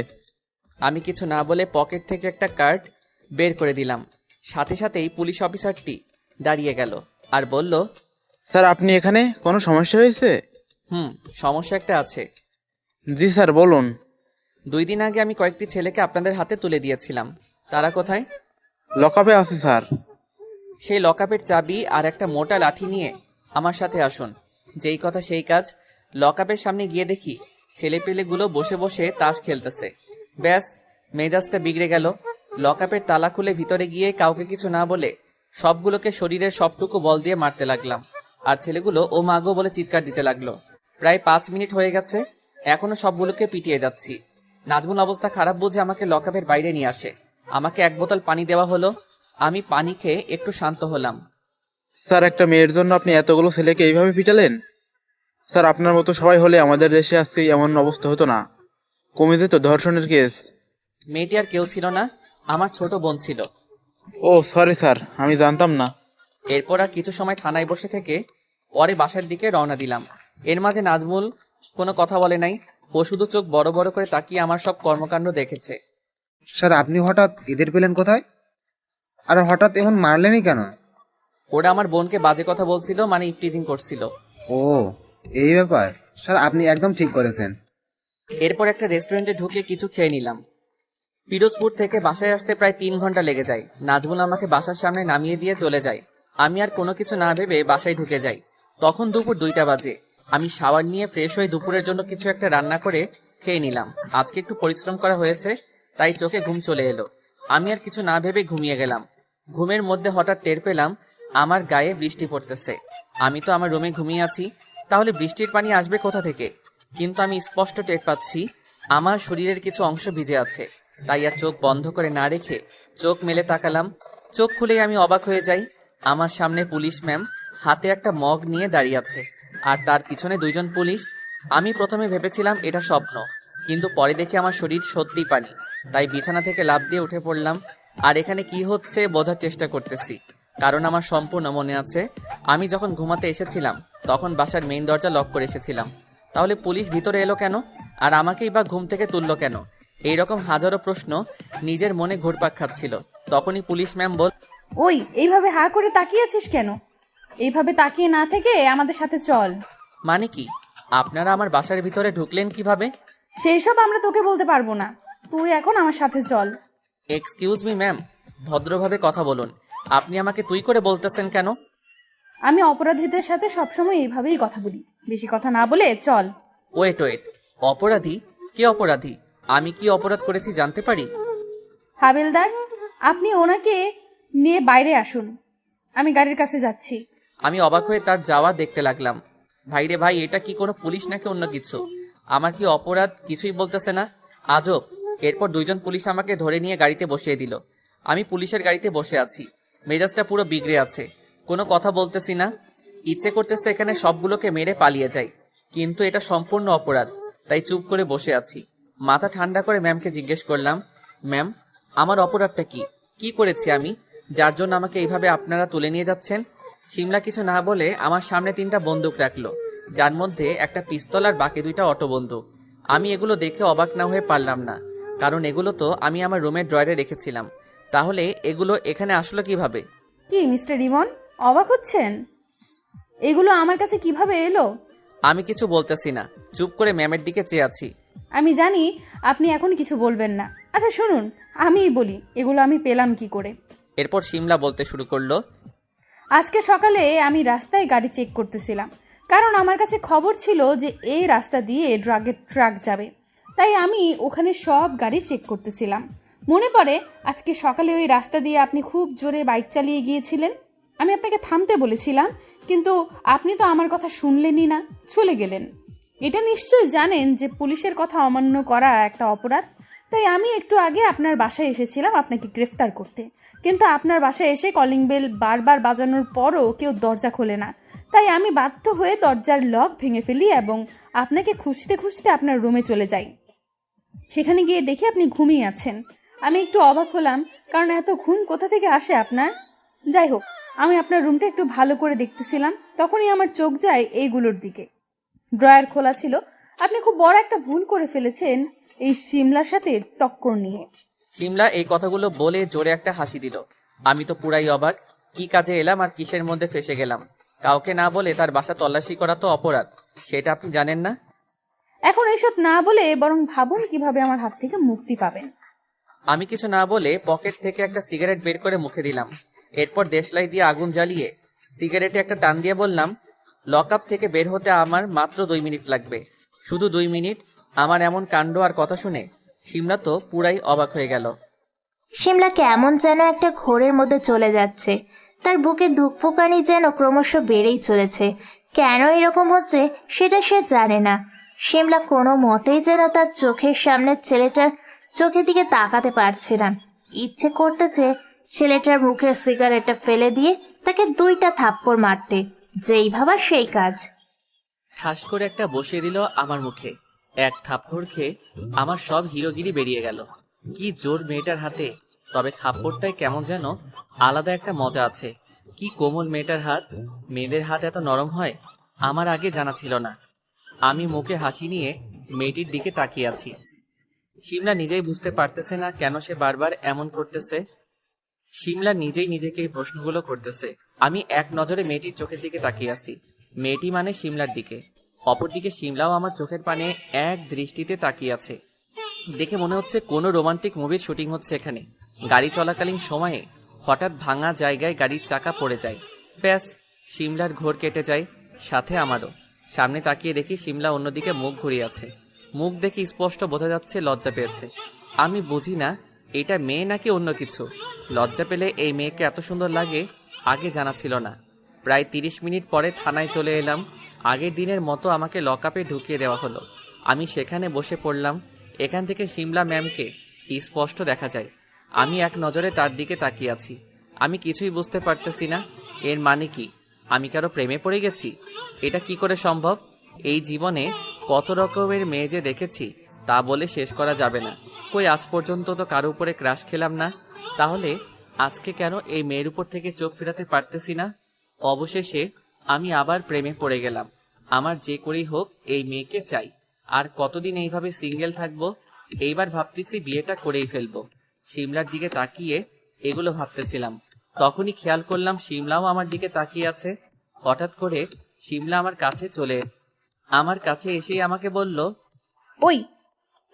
আমি কিছু না বলে পকেট থেকে একটা কার্ড বের করে দিলাম। সাথে সাথেই পুলিশ অফিসারটি দাঁড়িয়ে গেল আর বলল, স্যার আপনি এখানে, কোনো সমস্যা হয়েছে? সমস্যা একটা আছে। জি স্যার বলুন। 2 দিন আগে আমি কয়েকটি ছেলেকে আপনাদের হাতে তুলে দিয়েছিলাম, তারা কোথায়? লকআপে আছে স্যার। সেই লকআপের চাবি আর একটা মোটা লাঠি নিয়ে আমার সাথে আসুন। যেই কথা সেই কাজ। লকআপের সামনে গিয়ে দেখি ছেলেপেলেগুলো বসে বসে তাস খেলতেছে। ব্যাস, মেজাজটা বিগড়ে গেল। লকআপের তালা খুলে ভিতরে গিয়ে কাউকে কিছু না বলে সবগুলোকে শরীরের সবটুকু বল দিয়ে মারতে লাগলাম। আর ছেলেগুলো ও মাগো বলে চিৎকার দিতে লাগলো। প্রায় 5 মিনিট হয়ে গেছে, এখনো সবগুলোকে পিটিয়ে যাচ্ছি। নাজমুল অবস্থা খারাপ বুঝে আমাকে লকআপের বাইরে নিয়ে আসে। আমাকে 1 বোতল পানি দেওয়া হলো। আমি পানি খেয়ে একটু শান্ত হলাম। স্যার একটা মেয়ের জন্য আপনি এতগুলো ছেলেকে এইভাবে পিটালেন? স্যার আপনার মতো সবাই হলে আমাদের দেশে আজকে এমন অবস্থা হতো না, কমে যেত ধর্ষণের কেস। মেয়েটি আর কেউ ছিল না, আমার ছোট বোন ছিল। ও সরি স্যার, আমি জানতাম না। এরপর আর কিছু সময় থানায় বসে থেকে পরে বাসার দিকে রওনা দিলাম। এর মাঝে নাজমুল কোনো কথা বলে নাই, ও শুধু চোখ বড় বড় করে তাকিয়ে আমার সব কর্মকাণ্ড দেখেছে। স্যার আপনি হঠাৎ এদের পেলেন কোথায়? আর হঠাৎ এমন মারলেনই কেন? ওরা আমার বোনকে বাজে কথা বলছিল, মানে ইফটিজিং করছিল। ও এই ব্যাপার। স্যার আপনি একদম ঠিক করেছেন। এরপর একটা রেস্টুরেন্টে ঢুকে কিছু খেয়ে নিলাম। পিরোজপুর থেকে বাসায় আসতে প্রায় 3 ঘন্টা লেগে যায়। নাজমুল আমাকে বাসার সামনে নামিয়ে দিয়ে চলে যায়। আমি আর কোনো কিছু না ভেবে বাসায় ঢুকে যাই। তখন দুপুর 2টা বাজে। আমি শাওয়ার নিয়ে ফ্রেশ হয়ে দুপুরের জন্য কিছু একটা রান্না করে খেয়ে নিলাম। আজকে একটু পরিশ্রম করা হয়েছে, তাই চোখে ঘুম চলে এলো। আমি আর কিছু না ভেবে ঘুমিয়ে গেলাম। ঘুমের মধ্যে হঠাৎ টের পেলাম আমার গায়ে বৃষ্টি পড়তেছে। আমি তো আমার রুমে ঘুমিয়ে আছি, তাহলে বৃষ্টির পানি আসবে কোথা থেকে? কিন্তু আমি স্পষ্ট টের পাচ্ছি আমার শরীরের কিছু অংশ ভিজে আছে। তাই আর চোখ বন্ধ করে না রেখে চোখ মেলে তাকালাম। চোখ খুলেই আমি অবাক হয়ে যাই। আমার সামনে পুলিশ ম্যাম হাতে একটা মগ নিয়ে দাঁড়িয়ে আছে, আর তার পিছনে 2 জন পুলিশ। আমি প্রথমে ভেবেছিলাম এটা স্বপ্ন, কিন্তু পরে দেখে আমার শরীর সত্যি পানি। তাই বিছানা থেকে লাফ দিয়ে উঠে পড়লাম। আর এখানে কি হচ্ছে বোঝার চেষ্টা করতেছি, কারণ আমার সম্পূর্ণ মনে আছে আমি যখন ঘুমাতে এসেছিলাম তখন বাসার মেইন দরজা লক করে এসেছিলাম। তাহলে পুলিশ ভিতরে এলো কেন, আর আমাকেই বা ঘুম থেকে তুললো কেন? এইরকম হাজারো প্রশ্ন নিজের মনে ঘুরপাক খাচ্ছিল। তখনই পুলিশ ম্যাম বল, ওই এইভাবে হা করে তাকিয়ে আছিস কেন? এইভাবে তাকিয়ে না থেকে আমাদের সাথে চল। মানে কি? আপনারা আমার বাসার ভিতরে ঢুকলেন কিভাবে? সেই সব আমরা তোকে বলতে পারবো না, তুই এখন আমার সাথে চল। এক্সকিউজ মি ম্যাম, ভদ্রভাবে কথা বলুন। আপনি আমাকে তুই করে বলতেছেন কেন? আমি অপরাধীদের সাথে সবসময় এইভাবেই কথা বলি, বেশি কথা না বলে চল। ওয়েট, অপরাধী? কে অপরাধী? আমি কি অপরাধ করেছি জানতে পারি? হাবিলদার, আপনি ওনাকে নিয়ে বাইরে আসুন, আমি গাড়ির কাছে যাচ্ছি। আমি অবাক হয়ে তার যাওয়া দেখতে লাগলাম। ভাই রে ভাই, এটা কি কোনো পুলিশ নাকি অন্য কিছু? আমার কি অপরাধ কিছুই বলতেছে না, আজব। এরপর 2 জন পুলিশ আমাকে ধরে নিয়ে গাড়িতে বসিয়ে দিল। আমি পুলিশের গাড়িতে বসে আছি, মেজাজটা পুরো বিগড়ে আছে, কোনো কথা বলতেছি না। ইচ্ছে করতেছে এখানে সবগুলোকে মেরে পালিয়ে যাই, কিন্তু এটা সম্পূর্ণ অপরাধ, তাই চুপ করে বসে আছি। মাথা ঠান্ডা করে ম্যামকে জিজ্ঞেস করলাম, ম্যাম আমার অপরাধটা কি? কি করেছি আমি যার জন্য আমাকে এইভাবে আপনারা তুলে নিয়ে যাচ্ছেন? শিমলা কিছু না বলে আমার সামনে 3টা বন্দুক রাখলো, যার মধ্যে একটা পিস্তল আর বাকি 2টা অটো বন্দুক। আমি এগুলো দেখে অবাক না হয়ে পারলাম না, কারণ এগুলো তো আমি আমার রুমের ড্রয়ারে রেখেছিলাম। তাহলে এগুলো এখানে আসলো কিভাবে? কি মিস্টার রিমন, অবাক হচ্ছেন? এগুলো আমার কাছে কিভাবে এলো? আমি কিছু বলতেছি না, চুপ করে ম্যামের দিকে চেয়ে আছি। আমি জানি আপনি এখন কিছু বলবেন না, আচ্ছা শুনুন, আমিই বলি এগুলো আমি পেলাম কি করে। এরপর শিমলা বলতে শুরু করলো। আজকে সকালে আমি রাস্তায় গাড়ি চেক করতেছিলাম, কারণ আমার কাছে খবর ছিল যে এই রাস্তা দিয়ে ড্রাগের ট্রাক যাবে, তাই আমি ওখানে সব গাড়ি চেক করতেছিলাম। মনে পড়ে আজকে সকালে ওই রাস্তা দিয়ে আপনি খুব জোরে বাইক চালিয়ে গিয়েছিলেন। আমি আপনাকে থামতে বলেছিলাম, কিন্তু আপনি তো আমার কথা শুনলেনই না, চলে গেলেন। এটা নিশ্চয়ই জানেন যে পুলিশের কথা অমান্য করা একটা অপরাধ, তাই আমি একটু আগে আপনার বাসায় এসেছিলাম আপনাকে গ্রেফতার করতে, কিন্তু আপনার বাসায় এসে কলিং বেল বারবার বাজানোর পরও কেউ দরজা খোলে না, তাই আমি বাধ্য হয়ে দরজার লক ভেঙে ফেলি এবং আপনাকে খুঁজতে খুঁজতে আপনার রুমে চলে যাই। সেখানে গিয়ে দেখি আপনি ঘুমিয়ে আছেন। আমি একটু অবাক হলাম, কারণ এত ঘুম কোথা থেকে আসে আপনার। যাই হোক, আমি আপনার রুমটা একটু ভালো করে দেখতেছিলাম, তখনই আমার চোখ যায় এইগুলোর দিকে। ড্রয়ার খোলা ছিল। আপনি খুব বড় একটা ভুল করে ফেলেছেন এই শিমলার সাথে টক্কর নিয়ে। শিমলা এই কথাগুলো বলে জোরে একটা হাসি দিল। আমি তো পুরাই অবাক, কি কাজে এলাম আর কিসের মধ্যে ফেসে গেলাম। কাউকে না বলে তার বাসা তল্লাশি করা তো অপরাধ, সেটা আপনি জানেন না? এখন এসব না বলে বরং ভাবুন কিভাবে আমার হাত থেকে মুক্তি পাবেন। আমি কিছু না বলে পকেট থেকে একটা সিগারেট বের করে মুখে দিলাম। এরপর দেশলাই দিয়ে আগুন জ্বালিয়ে সিগারেটে একটা টান দিয়ে বললাম, লক আপ থেকে বের হতে আমার মাত্র 2 মিনিট লাগবে, শুধু 2 মিনিট। আমার এমন কাণ্ড আর কথা শুনে শিমলা তো পুরাই অবাক হয়ে গেল। শিমলা কেমন যেন একটা ঘোরের মধ্যে চলে যাচ্ছে। তার বুকে ধুকপুকানি যেন ক্রমশ বেড়েই চলেছে। কেন এরকম হচ্ছে সেটা সে জানে না। শিমলা কোনো মতেই যেন তার চোখের সামনে ছেলেটার চোখের দিকে তাকাতে পারছে না। ইচ্ছে করতেছে ছেলেটার মুখের সিগারেটটা ফেলে দিয়ে তাকে 2টা থাপ্পড় মারতে। যেই ভাবা সেই কাজ। ঠাস করে একটা বসিয়ে দিল আমার মুখে। এক থাপ্পড় খেয়ে আমার সব হিরোগিরি বেরিয়ে গেল। কি জোর মেয়েটার হাতে, তবে থাপ্পড়টায় কেমন যেন আলাদা একটা মজা আছে। কি কোমল মেয়েটার হাত। মেয়েদের হাত এত নরম হয় আমার আগে জানা ছিল না। আমি মুখে হাসি নিয়ে মেয়েটির দিকে তাকিয়ে আছি। শিমলা নিজেই বুঝতে পারতেছে না কেন সে বারবার এমন করতেছে। শিমলা নিজেই নিজেকে এই প্রশ্নগুলো করতেছে। আমি এক নজরে মেয়েটির চোখের দিকে তাকিয়ে আছি। মেয়েটি মানে শিমলার দিকে। অপরদিকে শিমলাও আমার চোখের পানে এক দৃষ্টিতে তাকিয়ে আছে। দেখে মনে হচ্ছে কোনো রোমান্টিক মুভির শুটিং হচ্ছে এখানে। গাড়ি চলাকালীন সময়ে হঠাৎ ভাঙা জায়গায় গাড়ির চাকা পড়ে যায়, ব্যাস শিমলার ঘোর কেটে যায়, সাথে আমারও। সামনে তাকিয়ে দেখি শিমলা অন্যদিকে মুখ ঘুরিয়ে আছে। মুখ দেখে স্পষ্ট বোঝা যাচ্ছে লজ্জা পেয়েছে। আমি বুঝি না এটা মেয়ে নাকি অন্য কিছু। লজ্জা পেলে এই মেয়েকে এত সুন্দর লাগে আগে জানা ছিল না। প্রায় 30 মিনিট পরে থানায় চলে এলাম। আগের দিনের মতো আমাকে লকআপে ঢুকিয়ে দেওয়া হলো। আমি সেখানে বসে পড়লাম। এখান থেকে শিমলা ম্যামকে স্পষ্ট দেখা যায়। আমি এক নজরে তার দিকে তাকিয়ে আছি। আমি কিছুই বুঝতে পারতেছি না। এর মানে কি আমি কারো প্রেমে পড়ে গেছি? এটা কি করে সম্ভব? এই জীবনে কত রকমের মেয়ে যে দেখেছি তা বলে শেষ করা যাবে না। কই আজ পর্যন্ত তো কারো উপরে ক্রাশ খেলাম না, তাহলে আজকে কেন এই মেয়ের উপর থেকে চোখ ফেরাতে পারতেছি না? অবশেষে আমি আবার প্রেমে পড়ে গেলাম। আমার যে করেই হোক এই মেয়েকে চাই। আর কতদিন এইভাবে সিঙ্গেল থাকবো? এইবার ভাবতেছি বিয়েটা করেই ফেলবো। শিমলার দিকে তাকিয়ে এগুলো ভাবতেছিলাম, তখনই খেয়াল করলাম শিমলাও আমার দিকে তাকিয়ে আছে। হঠাৎ করে শিমলা আমার কাছে এসেই আমাকে বলল, ওই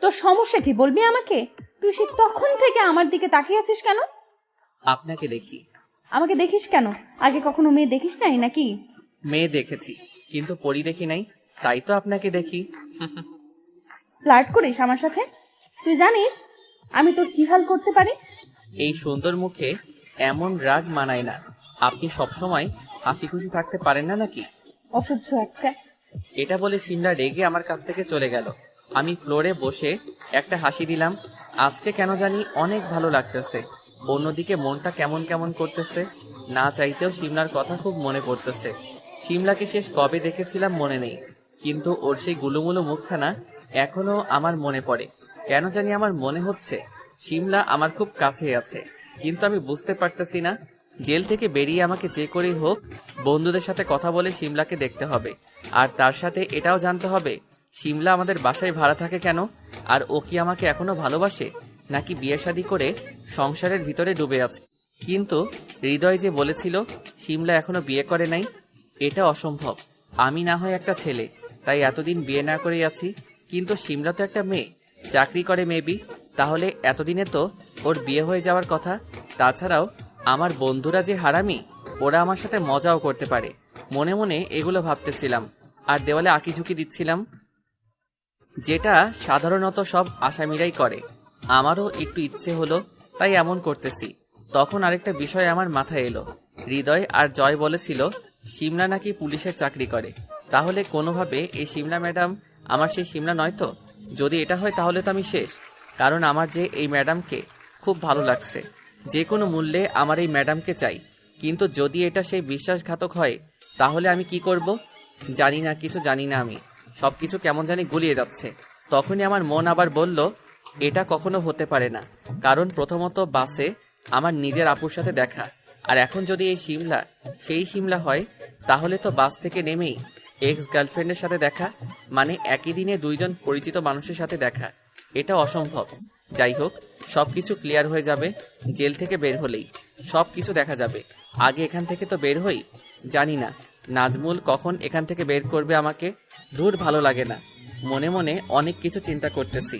তোর সমস্যা কি বলবি আমাকে? তুই সে তখন থেকে আমার দিকে তাকিয়ে আছিস কেন? আপনাকে দেখি। আমাকে দেখিস কেন? আগে কখনো মেয়ে দেখিস নাই নাকি? মেয়ে দেখেছি, কিন্তু পরি দেখি নাই, তাই তো আপনাকে দেখি। ফ্লার্ট করিস আমার সাথে? তুই জানিস আমি তোর কি হাল করতে পারি? এই সুন্দর মুখে এমন রাগ মানায় না। আপনি সবসময় হাসি খুশি থাকতে পারেন না নাকি? অসহ্য একটা। এটা বলে শিমলা রেগে আমার কাছ থেকে চলে গেল। আমি ফ্লোরে বসে একটা হাসি দিলাম। আজকে কেন জানি অনেক ভালো লাগতেছে। অন্যদিকে মনটা কেমন কেমন করতেছে। না চাইতেও শিমলার কথা খুব মনে পড়তেছে। শিমলাকে শেষ কবে দেখেছিলাম মনে নেই, কিন্তু ওর সেই গুলুমুলু মুখখানা এখনো আমার মনে পড়ে। কেন জানি আমার মনে হচ্ছে শিমলা আমার খুব কাছে আছে, কিন্তু আমি বুঝতে পারতেছি না। জেল থেকে বেরিয়ে আমাকে যে করেই হোক বন্ধুদের সাথে কথা বলে শিমলাকে দেখতে হবে। আর তার সাথে এটাও জানতে হবে শিমলা আমাদের বাসায় ভাড়া থাকে কেন, আর ও কি আমাকে এখনো ভালোবাসে নাকি বিয়ে শাদী করে সংসারের ভিতরে ডুবে আছে। কিন্তু হৃদয় যে বলেছিল শিমলা এখনো বিয়ে করে নাই, এটা অসম্ভব। আমি না হয় একটা ছেলে, তাই এতদিন বিয়ে না করেই আছি, কিন্তু শিমলা তো একটা মেয়ে, চাকরি করে মেবি, তাহলে এতদিনে তো ওর বিয়ে হয়ে যাওয়ার কথা। তাছাড়াও আমার বন্ধুরা যে হারামি, ওরা আমার সাথে মজাও করতে পারে। মনে মনে এগুলো ভাবতেছিলাম আর দেওয়ালে আঁকিঝুঁকি দিচ্ছিলাম, যেটা সাধারণত সব আসামিরাই করে। আমারও একটু ইচ্ছে হলো, তাই এমন করতেছি। তখন আরেকটা বিষয় আমার মাথায় এলো। হৃদয় আর জয় বলেছিল সিমলা নাকি পুলিশের চাকরি করে। তাহলে কোনোভাবে এই সিমলা ম্যাডাম আমার সেই সিমলা নয় তো? যদি এটা হয় তাহলে তো আমি শেষ। কারণ আমার যে এই ম্যাডামকে খুব ভালো লাগছে, যে কোনো মূল্যে আমার এই ম্যাডামকে চাই। কিন্তু যদি এটা সেই বিশ্বাসঘাতক হয় তাহলে আমি কি করব? জানি না, কিছু জানি না। আমি সবকিছু কেমন জানি গুলিয়ে যাচ্ছে। তখনই আমার মন আবার বলল, এটা কখনো হতে পারে না। কারণ প্রথমত বাসে আমার নিজের আপুর সাথে দেখা, আর এখন যদি এই সিমলা সেই সিমলা হয় তাহলে তো বাস থেকে নেমেই এক্স গার্লফ্রেন্ডের সাথে দেখা, মানে একই দিনে দুইজন পরিচিত মানুষের সাথে দেখা। এটা অসম্ভব। যাই হোক, সবকিছু ক্লিয়ার হয়ে যাবে জেল থেকে বের হলেই। সবকিছু দেখা যাবে। আগে এখান থেকে তো বের হই। জানি না নাজমুল কখন এখান থেকে বের করবে আমাকে। দূর, ভালো লাগে না। মনে মনে অনেক কিছু চিন্তা করতেছি।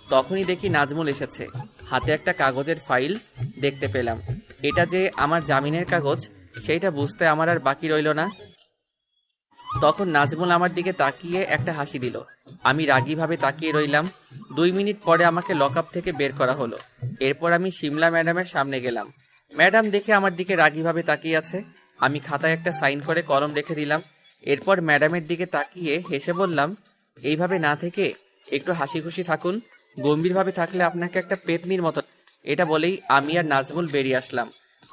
তখনই দেখি নাজমুল এসেছে, হাতে একটা কাগজের ফাইল দেখতে পেলাম। এটা যে আমার জামিনের কাগজ সেইটা বুঝতে আমার আর বাকি রইল না। তখন নাজমুল আমার দিকে তাকিয়ে একটা হাসি দিল। আমি রাগীভাবে তাকিয়ে রইলাম। 2 মিনিট পরে আমাকে লকআপ থেকে বের করা হলো। এরপর আমি সিমলা ম্যাডামের সামনে গেলাম। ম্যাডাম দেখে আমার দিকে রাগীভাবে তাকিয়ে আছে। আমি খাতায় একটা সাইন করে কলম রেখে দিলাম। এরপর ম্যাডামের দিকে তাকিয়ে হেসে বললাম, এইভাবে না থেকে একটু হাসি খুশি থাকুন। গম্ভীরভাবে থাকলে আপনাকে একটা পেতনির মতো। এটা বলেই আমি আর নাজমুল বেরিয়ে আসলাম।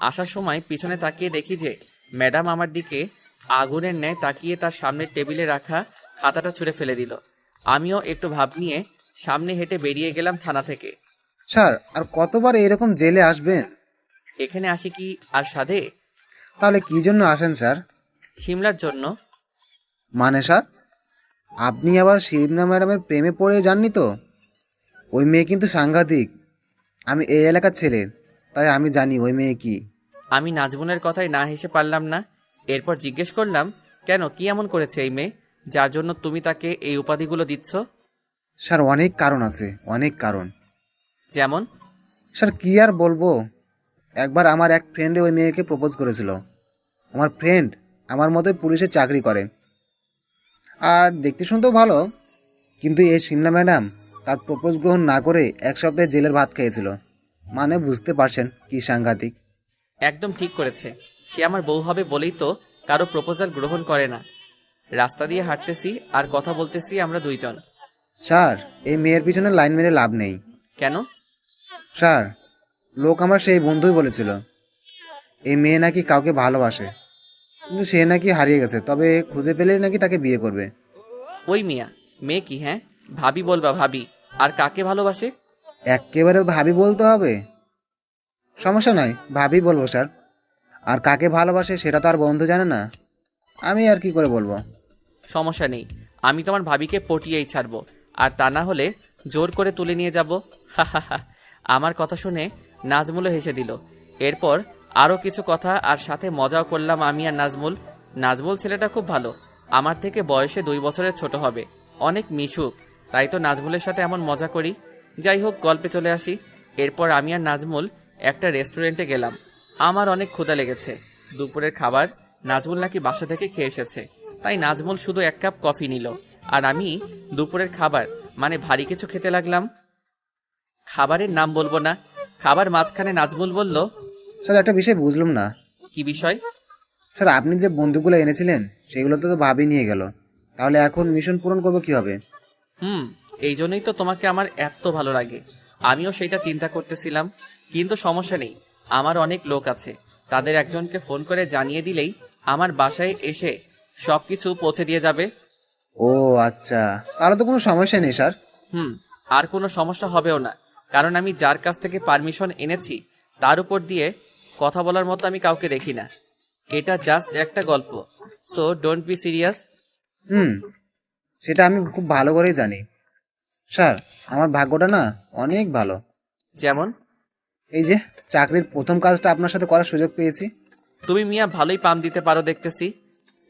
আসার সময় পিছনে তাকিয়ে দেখি যে ম্যাডাম আমার দিকে আগুনের ন্যায় তাকিয়ে তার সামনের টেবিলে রাখা খাতাটা ছুঁড়ে ফেলে দিল। আমিও একটু ভাব নিয়ে সামনে হেঁটে বেরিয়ে গেলাম থানা থেকে। স্যার, আর কতবার এরকম জেলে আসবেন? এখানে আসি কি আর সাধে? তাহলে কি জন্য আসেন স্যার? সিমলার জন্য। মানে স্যার, আপনি আবার শিবনা ম্যাডামের প্রেমে পড়ে যাননি তো? ওই মেয়ে কিন্তু সাংঘাতিক। আমি এই এলাকার ছেলে, তাই আমি জানি ওই মেয়ে কি। আমি নাজমুলের কথায় না হেসে পারলাম না। এরপর জিজ্ঞেস করলাম, কেন, কি এমন করেছে এই মেয়ে যার জন্য তুমি তাকে এই উপাধিগুলো দিচ্ছ? স্যার, অনেক কারণ আছে, অনেক কারণ। যেমন? স্যার, কি আর বলবো। একবার আমার এক ফ্রেন্ডে ওই মেয়েকে প্রপোজ করেছিল। আমার ফ্রেন্ড আমার মতোই পুলিশে চাকরি করে, আর দেখতে শুনতেও ভালো। কিন্তু এই সিমলা ম্যাডাম তার প্রপোজ গ্রহণ না করে 1 সপ্তাহে জেলের ভাত খেয়েছিল। মানে বুঝতে পারছেন কি সাংঘাতিক। একদম ঠিক করেছে। সে আমার বউ হবে বলেই তো কারো প্রপোজাল গ্রহণ করে না। রাস্তা দিয়ে হাঁটতেছি আর কথা বলতেছি আমরা দুইজন। স্যার, এই মেয়ের পিছনে লাইন মেরে লাভ নেই। কেন? স্যার, লোক আমার সেই বন্ধুই বলেছিল এই মেয়ে নাকি কাউকে ভালোবাসে, কিন্তু সে নাকি হারিয়ে গেছে, তবে খুঁজে পেলেই নাকি তাকে বিয়ে করবে। ওই মিয়া, মেয়ে কি? হ্যাঁ, ভাবি বলবা ভাবি। আর কাকে ভালোবাসে? একেবারে ভাবি বলতে হবে? সমস্যা নাই, ভাবি বলবো স্যার। আর কাকে ভালোবাসে সেটা তো আর বন্ধু জানে না, আমি আর কি করে বলবো। সমস্যা নেই, আমি তোমার ভাবিকে পটিয়েই ছাড়বো। আর তা না হলে জোর করে তুলে নিয়ে যাব। আমার কথা শুনে নাজমুলও হেসে দিল। এরপর আরও কিছু কথা আর সাথে মজাও করলাম আমি আর নাজমুল। নাজমুল ছেলেটা খুব ভালো, আমার থেকে বয়সে 2 বছরের ছোট হবে। অনেক মিশুক, তাই তো নাজমুলের সাথে এমন মজা করি। যাই হোক, গল্পে চলে আসি। এরপর আমি আর নাজমুল একটা রেস্টুরেন্টে গেলাম। আমার অনেক ক্ষুধা লেগেছে। দুপুরের খাবার নাজমুল নাকি বাসা থেকে খেয়ে এসেছে, তাই নাজমুল শুধু 1 কাপ কফি নিল, আর আমি দুপুরের খাবার মানে ভারী কিছু খেতে লাগলাম। খাবারের নাম বলবো না। খাবার মাঝখানে নাজমুল বলল, স্যার, একটা বিষয় বুঝলাম না। কি বিষয়? স্যার, আপনি যে বন্ধুগুলো এনেছিলেন সেগুলো তো ভাবি নিয়ে গেল, তাহলে এখন মিশন পূরণ করবো কিভাবে? এই জন্যই তো তোমাকে আমার এত ভালো লাগে। আমিও সেটা চিন্তা করতেছিলাম, কিন্তু সমস্যা নেই, আমার অনেক লোক আছে। তাদের একজনকে ফোন করে জানিয়ে দিলেই আমার বাসায় এসে সবকিছু পৌঁছে দিয়ে যাবে। ও আচ্ছা, তাহলে তো কোনো সমস্যা নেই স্যার। আর কোনো সমস্যা হবেও না, কারণ আমি যার কাছ থেকে পারমিশন এনেছি তার উপর দিয়ে কথা বলার মতো আমি কাউকে দেখি না। এটা জাস্ট একটা গল্প, সো ডোন্ট বি সিরিয়াস। সেটা আমি খুব ভালো করেই জানি স্যার। আমার ভাগ্যটা না অনেক ভালো। যেমন? এই যে চাকরির প্রথম কাজটা আপনার সাথে করার সুযোগ পেয়েছি। তুমি মিয়া ভালোই পাম দিতে পারো দেখতেছি।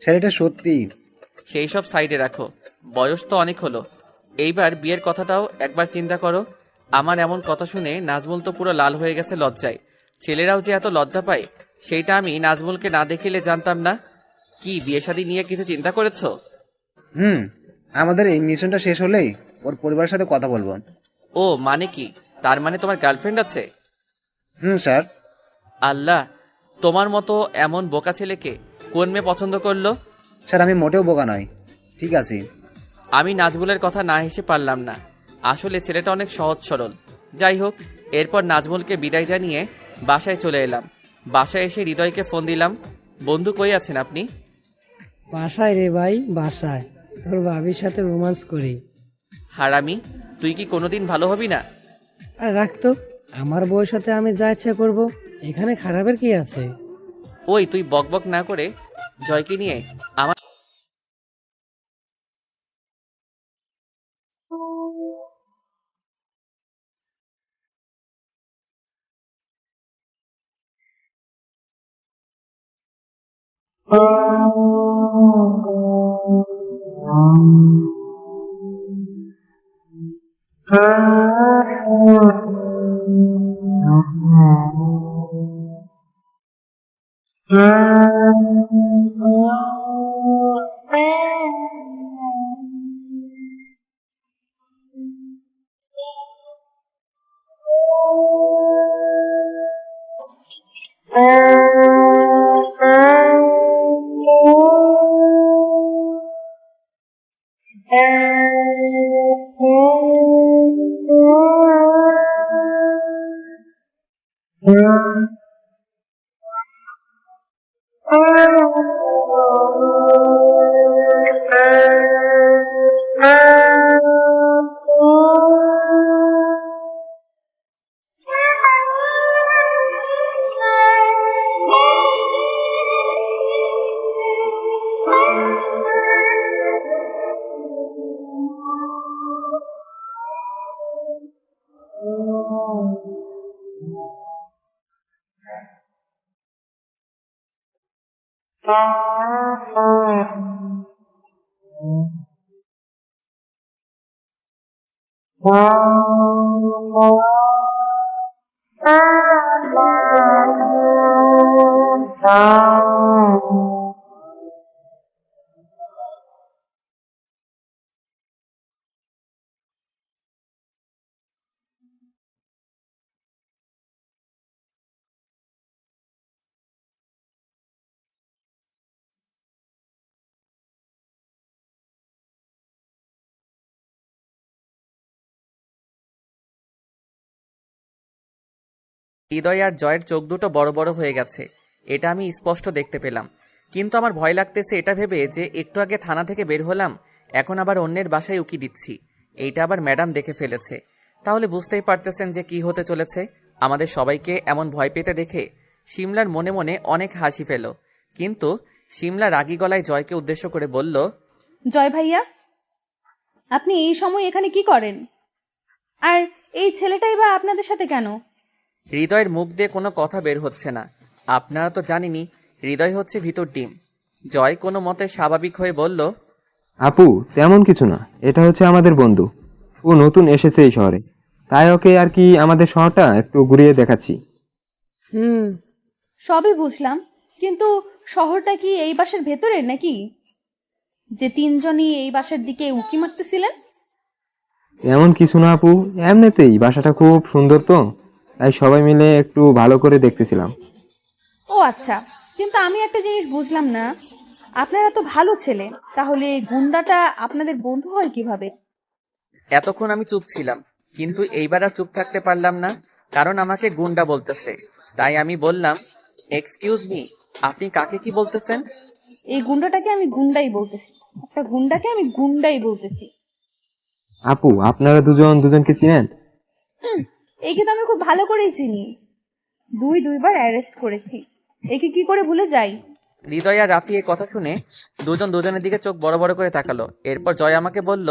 স্যার, এটা সত্যি। সেই সব সাইডে রাখো, বয়স তো অনেক হলো। এইবার বিয়ের কথাটাও একবার চিন্তা করো। আমার এমন কথা শুনে নাজমুল তো পুরো লাল হয়ে গেছে লজ্জায়। ছেলেরাও যে এত লজ্জা পায় সেইটা আমি নাজমুলকে না দেখিলে জানতাম না। কি বিয়ে শাদী নিয়ে কিছু চিন্তা করেছো? আমাদের এই মিশনটা শেষ হলেই ওর পরিবারের সাথে কথা বলবো। ও মানে কি? তার মানে তোমার গার্লফ্রেন্ড আছে? স্যার। আল্লাহ, তোমার মতো এমন বোকা ছেলেকে কোন মেয়ে পছন্দ করলো? স্যার আমি মোটেও বোকা নয়, ঠিক আছে। আমি নাজমুলের কথা না হেসে পারলাম না। আসলে ছেলেটা অনেক সহজ সরল। যাই হোক, এরপর নাজমুলকে বিদায় জানিয়ে বাসায় চলে এলাম। বাসায় এসে হৃদয়কে ফোন দিলাম। বন্ধু কই আছেন আপনি? বাসায় রে ভাই, বাসায় তোর ভাবির সাথে রোমান্স করি। হারামি, তুই কি কোনোদিন ভালো হবি না? আর রাখতো, আমার বউয়ের সাথে আমি যা ইচ্ছা করব, এখানে খারাপের কি আছে? ওই তুই বকবক না করে জয়কে নিয়ে আমার হৃদয় আর জয়ের চোখ দুটো বড় বড় হয়ে গেছে, এটা আমি স্পষ্ট দেখতে পেলাম। কিন্তু আমার ভয় লাগতেছে এটা ভেবে যে একটু আগে থানা থেকে বের হলাম, এখন আবার অন্যের বাসায় উকি দিচ্ছি। এইটা আবার ম্যাডাম দেখে ফেলেছে, তাহলে বুঝতেই পারতেছেন যে কি হতে চলেছে। আমাদের সবাইকে এমন ভয় পেতে দেখে শিমলার মনে মনে অনেক হাসি পেল, কিন্তু শিমলা রাগী গলায় জয়কে উদ্দেশ্য করে বলল, জয় ভাইয়া, আপনি এই সময় এখানে কি করেন? আর এই ছেলেটাই বা আপনাদের সাথে কেন? হৃদয়ের মুখ দিয়ে কোনো কথা বের হচ্ছে না। আপনারা তো জানেনই হৃদয় হচ্ছে ভিতর ডিম। জয় কোনো মতে স্বাভাবিক হয়ে বলল, আপু তেমন কিছু না, এটা হচ্ছে আমাদের বন্ধু। ও নতুন এসেছে এই শহরে, তাই ওকে আর কি আমাদের শহরটা একটু ঘুরিয়ে দেখাচ্ছি। সবই বুঝলাম, কিন্তু শহরটা কি এই বাসার ভেতরে নাকি? যে তিনজনই এই বাসার দিকে উকি মারতেছিলেন? এমন কিছু না আপু, এমনিতেই বাসাটা খুব সুন্দর, তো তাই সবাই মিলে একটু ভালো করে দেখতেছিলাম। ও আচ্ছা, কিন্তু আমি একটা জিনিস বুঝলাম না, আপনারা তো ভালো ছেলে, তাহলে গুন্ডাটা আপনাদের বন্ধু হয় কিভাবে? এতক্ষণ আমি চুপ ছিলাম, কিন্তু এইবার আর চুপ থাকতে পারলাম না, কারণ আমাকে গুন্ডা বলতেছে। তাই আমি বললাম, এক্সকিউজ মি, আপনি কাকে কি বলতেছেন? এই গুন্ডাটাকে আমি গুন্ডাই বলতেছি, একটা গুন্ডাকে আমি গুন্ডাই বলতেছি। আপু আপনারা দুজন দুজনকে চিনেন? একে তো আমি খুব ভালো করেই চিনি, দুইবার অ্যারেস্ট করেছি, একে কি করে ভুলে যাই? হৃদয় আর রাফি এই কথা শুনে দুজন দুজনের দিকে চোখ বড় বড় করে তাকালো। এরপর জয় আমাকে বলল,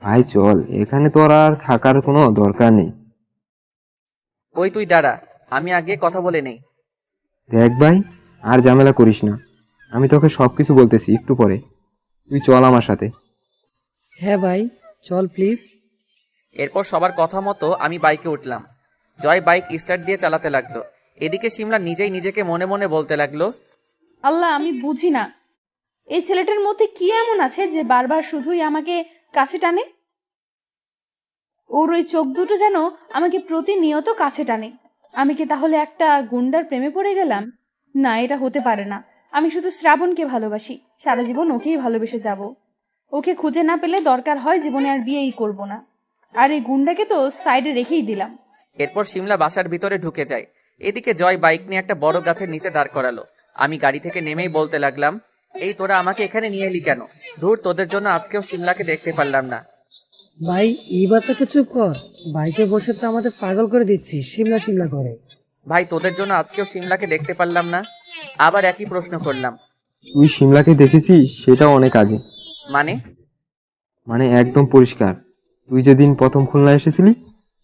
ভাই চল, এখানে তোর আর থাকার কোনো দরকার নেই। ওই তুই দাঁড়া, আমি আগে কথা বলে নেই। দেখ ভাই, আর ঝামেলা করিস না, আমি তোকে সবকিছু বলতেছি একটু পরে, তুই চল আমার সাথে। হ্যাঁ ভাই, চল প্লিজ। এরপর সবার কথা মতো আমি বাইকে উঠলাম। জয় বাইক স্টার্ট দিয়ে চালাতে লাগলো। এদিকে সিমলা নিজেই নিজেকে মনে মনে বলতে লাগলো, আল্লাহ, আমি বুঝি না এই ছেলেটার মধ্যে কি এমন আছে যে বারবার শুধুই আমাকে কাছে টানে। ওর ওই চোখ দুটো যেন আমাকে প্রতিনিয়ত কাছে টানে। আমি কি তাহলে একটা গুন্ডার প্রেমে পড়ে গেলাম? না, এটা হতে পারে না। আমি শুধু শ্রাবণকে ভালোবাসি, সারা জীবন ওকেই ভালোবেসে যাব। ওকে খুঁজে না পেলে দরকার হয় জীবনে আর বিয়েই করব না। আর এই গুন্ডাকে তো সাইডে রেখেই দিলাম। এরপর সিমলা বাসার ভিতরে ঢুকে যায়। এদিকে জয় বাইক নিয়ে একটা বড় গাছের নিচে দাঁড় করালো। আমি গাড়ি থেকে নেমেই বলতে লাগলাম, এই তোরা আমাকে এখানে নিয়ে এলি কেন? ধুর, তোদের জন্য আজকেও সিমলাকে দেখতে পারলাম না। ভাই এইবার তো একটু চুপ কর। বাইকে বসে তো আমাদের পাগল করে দিচ্ছিস সিমলা সিমলা করে। ভাই, তোদের জন্য আজকেও সিমলাকে দেখতে পারলাম না। আবার একই প্রশ্ন করলাম। তুই সিমলাকে দেখেছিস সেটা অনেক আগে। মানে একদম পরিষ্কার। তুই যেদিন প্রথম খুলনা এসেছিলি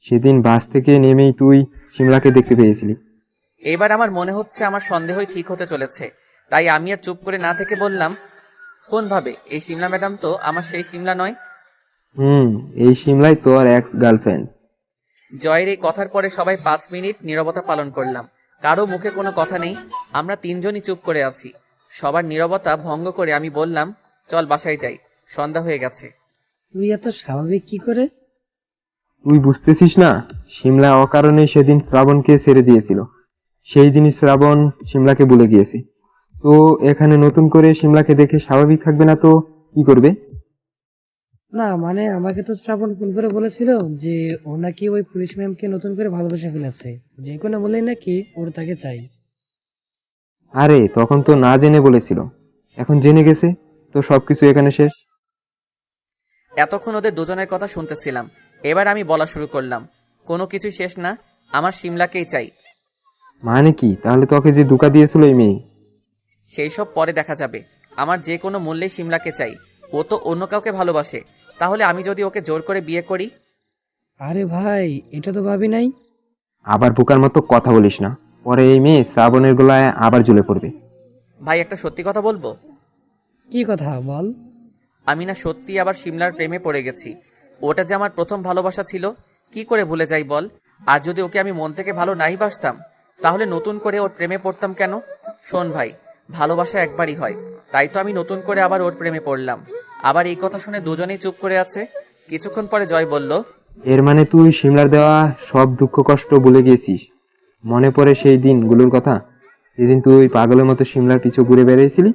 সেদিন বাস থেকে নেমেই তুই সিমলাকে দেখতে পেয়েছিলি। এবার আমার মনে হচ্ছে আমার সন্দেহই ঠিক হতে চলেছে। তাই আমি আর চুপ করে না থেকে বললাম, কোন ভাবে? এই সিমলা ম্যাডাম তো আমার সেই সিমলা নয়। এই সিমলাই তোর এক্স গার্লফ্রেন্ড। জয়ের এই কথার পরে সবাই 5 মিনিট নীরবতা পালন করলাম। কারো মুখে কোনো কথা নেই। আমরা 3 জনই চুপ করে আছি। সবার নীরবতা ভঙ্গ করে আমি বললাম, চল বাসায় যাই, সন্ধ্যা হয়ে গেছে। তুই এত স্বাভাবিক কি করে? তুই বুঝতেছিস না? সিমলা অকারণে সেদিন শ্রাবণকে ছেড়ে দিয়েছিল। সেই দিনই শ্রাবণ সিমলাকে ভুলে গিয়েছে। তো এখানে নতুন করে সিমলাকে দেখে স্বাভাবিক থাকবে না তো কি করবে? না মানে আমাকে তো শ্রাবণ ফোন করে বলেছিল যে ও নাকি ওই পুলিশ ম্যামকে নতুন করে ভালোবেসে ফেলেছে, যে কোনো বলেই নাকি ওর তাকে চাই। আরে তখন তো না জেনে বলেছিল, এখন জেনে গেছে তো সবকিছু এখানে শেষ। এতক্ষণ ওদের দুজনের কথা শুনতেছিলাম। এবার আমি বলা শুরু করলাম, কোনো কিছু শেষ না, আমার সিমলাকেই চাই। মানে কি? তাহলে তোকে যে ধোঁকা দিয়েছিল এই মেয়ে? সেই সব পরে দেখা যাবে। আমার যে কোনো মূল্যে সিমলাকে চাই। ও তো অন্য কাউকে ভালোবাসে। তাহলে আমি যদি ওকে জোর করে বিয়ে করি? আরে ভাই, এটা তো ভাবি নাই। আবার বোকার মতো কথা বলিস না, পরে এই মেয়ে শ্রাবণের গলায় আবার ঝুলে পড়বে। ভাই, একটা সত্যি কথা বলবো? কি কথা বল। আমি না সত্যি আবার সিমলার প্রেমে পড়ে গেছি। ওটা যে আমার প্রথম ভালোবাসা ছিল, কি করে ভুলে যাই বল? আর যদি ওকে আমি মন থেকে ভালো নাই বাসতাম, তাহলে নতুন করে ওর প্রেমে পড়তাম কেন? শোন ভাই, ভালোবাসা একবারই হয়। তাই তো আমি নতুন করে আবার ওর প্রেমে পড়লাম। আবার এই কথা শুনে দুজনেই চুপ করে আছে। কিছুক্ষণ পরে জয় বলল, এর মানে তুই সিমলার দেওয়া সব দুঃখ কষ্ট ভুলে গিয়েছিস? মনে পড়ে সেই দিনগুলোর কথা, যেদিন তুই পাগলের মতো সিমলার পিছু ঘুরে বেরিয়েছিলি,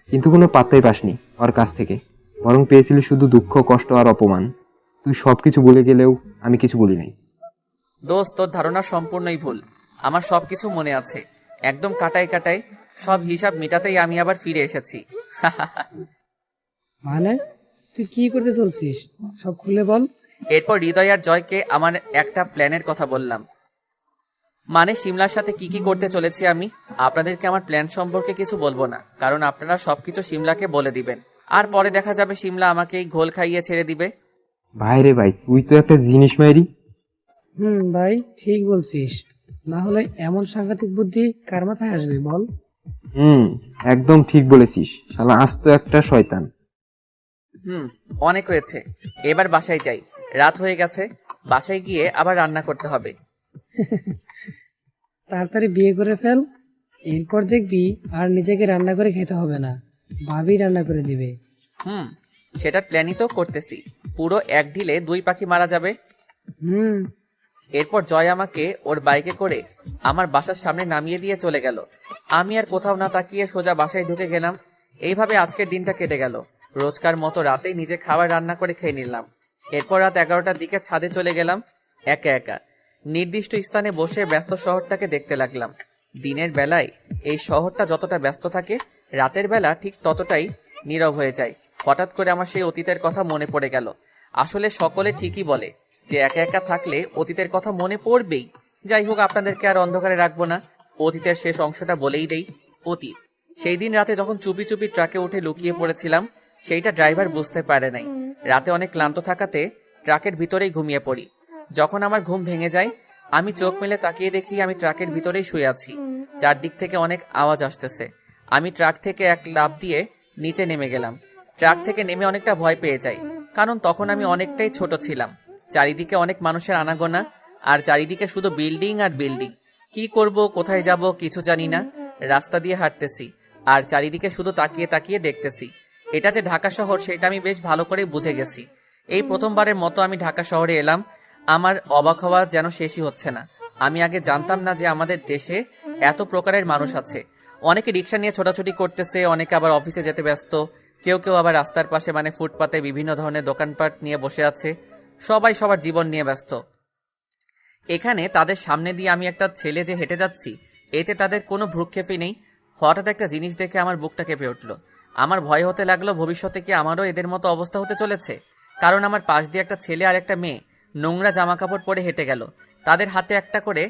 কিন্তু কোনো পাত্তাই পাসনি ওর কাছ থেকে, বরং পেয়েছিলি শুধু দুঃখ কষ্ট আর অপমান। তুই সবকিছু ভুলে গেলেও আমি কিছু বলি নাই। দোস্ত, তোর ধারণা সম্পূর্ণই ভুল। আমার সবকিছু মনে আছে, একদম কাটায় কাটায়। সব হিসাব মেটাতেই আমি আবার ফিরে এসেছি। মানে তুই কি করতে চলছিস, সব খুলে বল। এরপর হৃদয় আর জয়কে আমার একটা প্ল্যানের কথা বললাম। মানে সিমলার সাথে কি কি করতে চলেছি আমি। আপনাদেরকে আমার প্ল্যান সম্পর্কে কিছু বলবো না, কারণ আপনারা সবকিছু সিমলাকে বলে দিবেন। আর পরে দেখা যাবে সিমলা আমাকে এই ঘোল খাইয়ে ছেড়ে দিবে। ভাই রে ভাই, তুই তো একটা জিনিস মাইরি। ভাই ঠিক বলছিস, না হলে এমন সাংঘাতিক বুদ্ধি কার মাথায় আসবে বল। একদম ঠিক বলেছিস, শালা আস্ত একটা শয়তান। অনেক হয়েছে, এবার বাসায় যাই। রাত হয়ে গেছে, বাসায় গিয়ে আবার রান্না করতে হবে। তাড়াতাড়ি বিয়ে করে ফেল, এরপর দেখবি আর নিজেকে রান্না করে খেতে হবে না, ভাবি রান্না করে দিবে। সেটার প্ল্যানই তো করতেছি। পুরো এক ঢিলে 2 পাখি মারা যাবে। এরপর জয় আমাকে ওর বাইকে করে আমার বাসার সামনে নামিয়ে দিয়ে চলে গেল। আমি আর কোথাও না তাকিয়ে সোজা বাসায় ঢুকে গেলাম। এইভাবে আজকের দিনটা কেটে গেল। রোজকার মতো রাতেই নিজে খাবার রান্না করে খেয়ে নিলাম। এরপর রাত 11টার দিকে ছাদে চলে গেলাম একা একা। নির্দিষ্ট স্থানে বসে ব্যস্ত শহরটাকে দেখতে লাগলাম। দিনের বেলায় এই শহরটা যতটা ব্যস্ত থাকে, রাতের বেলা ঠিক ততটাই নীরব হয়ে যায়। হঠাৎ করে আমার সেই অতীতের কথা মনে পড়ে গেল। আসলে সকলে ঠিকই বলে যে একা একা থাকলে অতীতের কথা মনে পড়বেই। যাই হোক, আপনাদেরকে আর অন্ধকারে রাখবো না, অতীতের শেষ অংশটা বলেই দেই। অতীত, সেই দিন রাতে যখন চুপি চুপি ট্রাকে উঠে লুকিয়ে পড়েছিলাম, সেইটা ড্রাইভার বুঝতে পারে নাই। রাতে অনেক ক্লান্ত থাকাতে ট্রাকের ভিতরেই ঘুমিয়ে পড়ি। যখন আমার ঘুম ভেঙে যায়, আমি চোখ মেলে তাকিয়ে দেখি আমি ট্রাকের ভিতরেই শুয়ে আছি। চারদিক থেকে অনেক আওয়াজ আসতেছে। আমি ট্রাক থেকে এক লাফ দিয়ে নিচে নেমে গেলাম। ট্রাক থেকে নেমে অনেকটা ভয় পেয়ে যাই, কারণ তখন আমি অনেকটাই ছোট ছিলাম। চারিদিকে অনেক মানুষের আনাগোনা, আর চারিদিকে শুধু বিল্ডিং আর বিল্ডিং। কি করব, কোথায় যাব কিছু জানি না। রাস্তা দিয়ে হাঁটতেছি আর চারিদিকে শুধু তাকিয়ে তাকিয়ে দেখতেছি। এটা যে ঢাকা শহর সেটা আমি বেশ ভালো করে বুঝে গেছি। এই প্রথমবারের মতো আমি ঢাকা শহরে এলাম। আমার অবাক হওয়া যেন শেষই হচ্ছে না। আমি আগে জানতাম না যে আমাদের দেশে এত প্রকারের মানুষ আছে। অনেকে রিক্সা নিয়ে ছোটাছুটি করতেছে, অনেকে আবার অফিসে যেতে ব্যস্ত, কেউ কেউ আবার রাস্তার পাশে মানে ফুটপাতে বিভিন্ন ধরনের দোকানপাট নিয়ে বসে আছে। সবাই সবার জীবন নিয়ে ব্যস্ত। এখানে তাদের সামনে দিয়ে আমি একটা ছেলে যে হেঁটে যাচ্ছি, এতে তাদের কোনো ভ্রুক্ষেপই নেই। হঠাৎ একটা জিনিস দেখে আমার বুকটা কেঁপে উঠল। আমার ভয় হতে লাগলো ভবিষ্যতে কি আমারও এদের মতো অবস্থা হতে চলেছে। কারণ আমার পাশ দিয়ে একটা ছেলে আর একটা মেয়ে নোংরা জামা কাপড় পরে হেঁটে গেল। তাদের হাতে একটা করে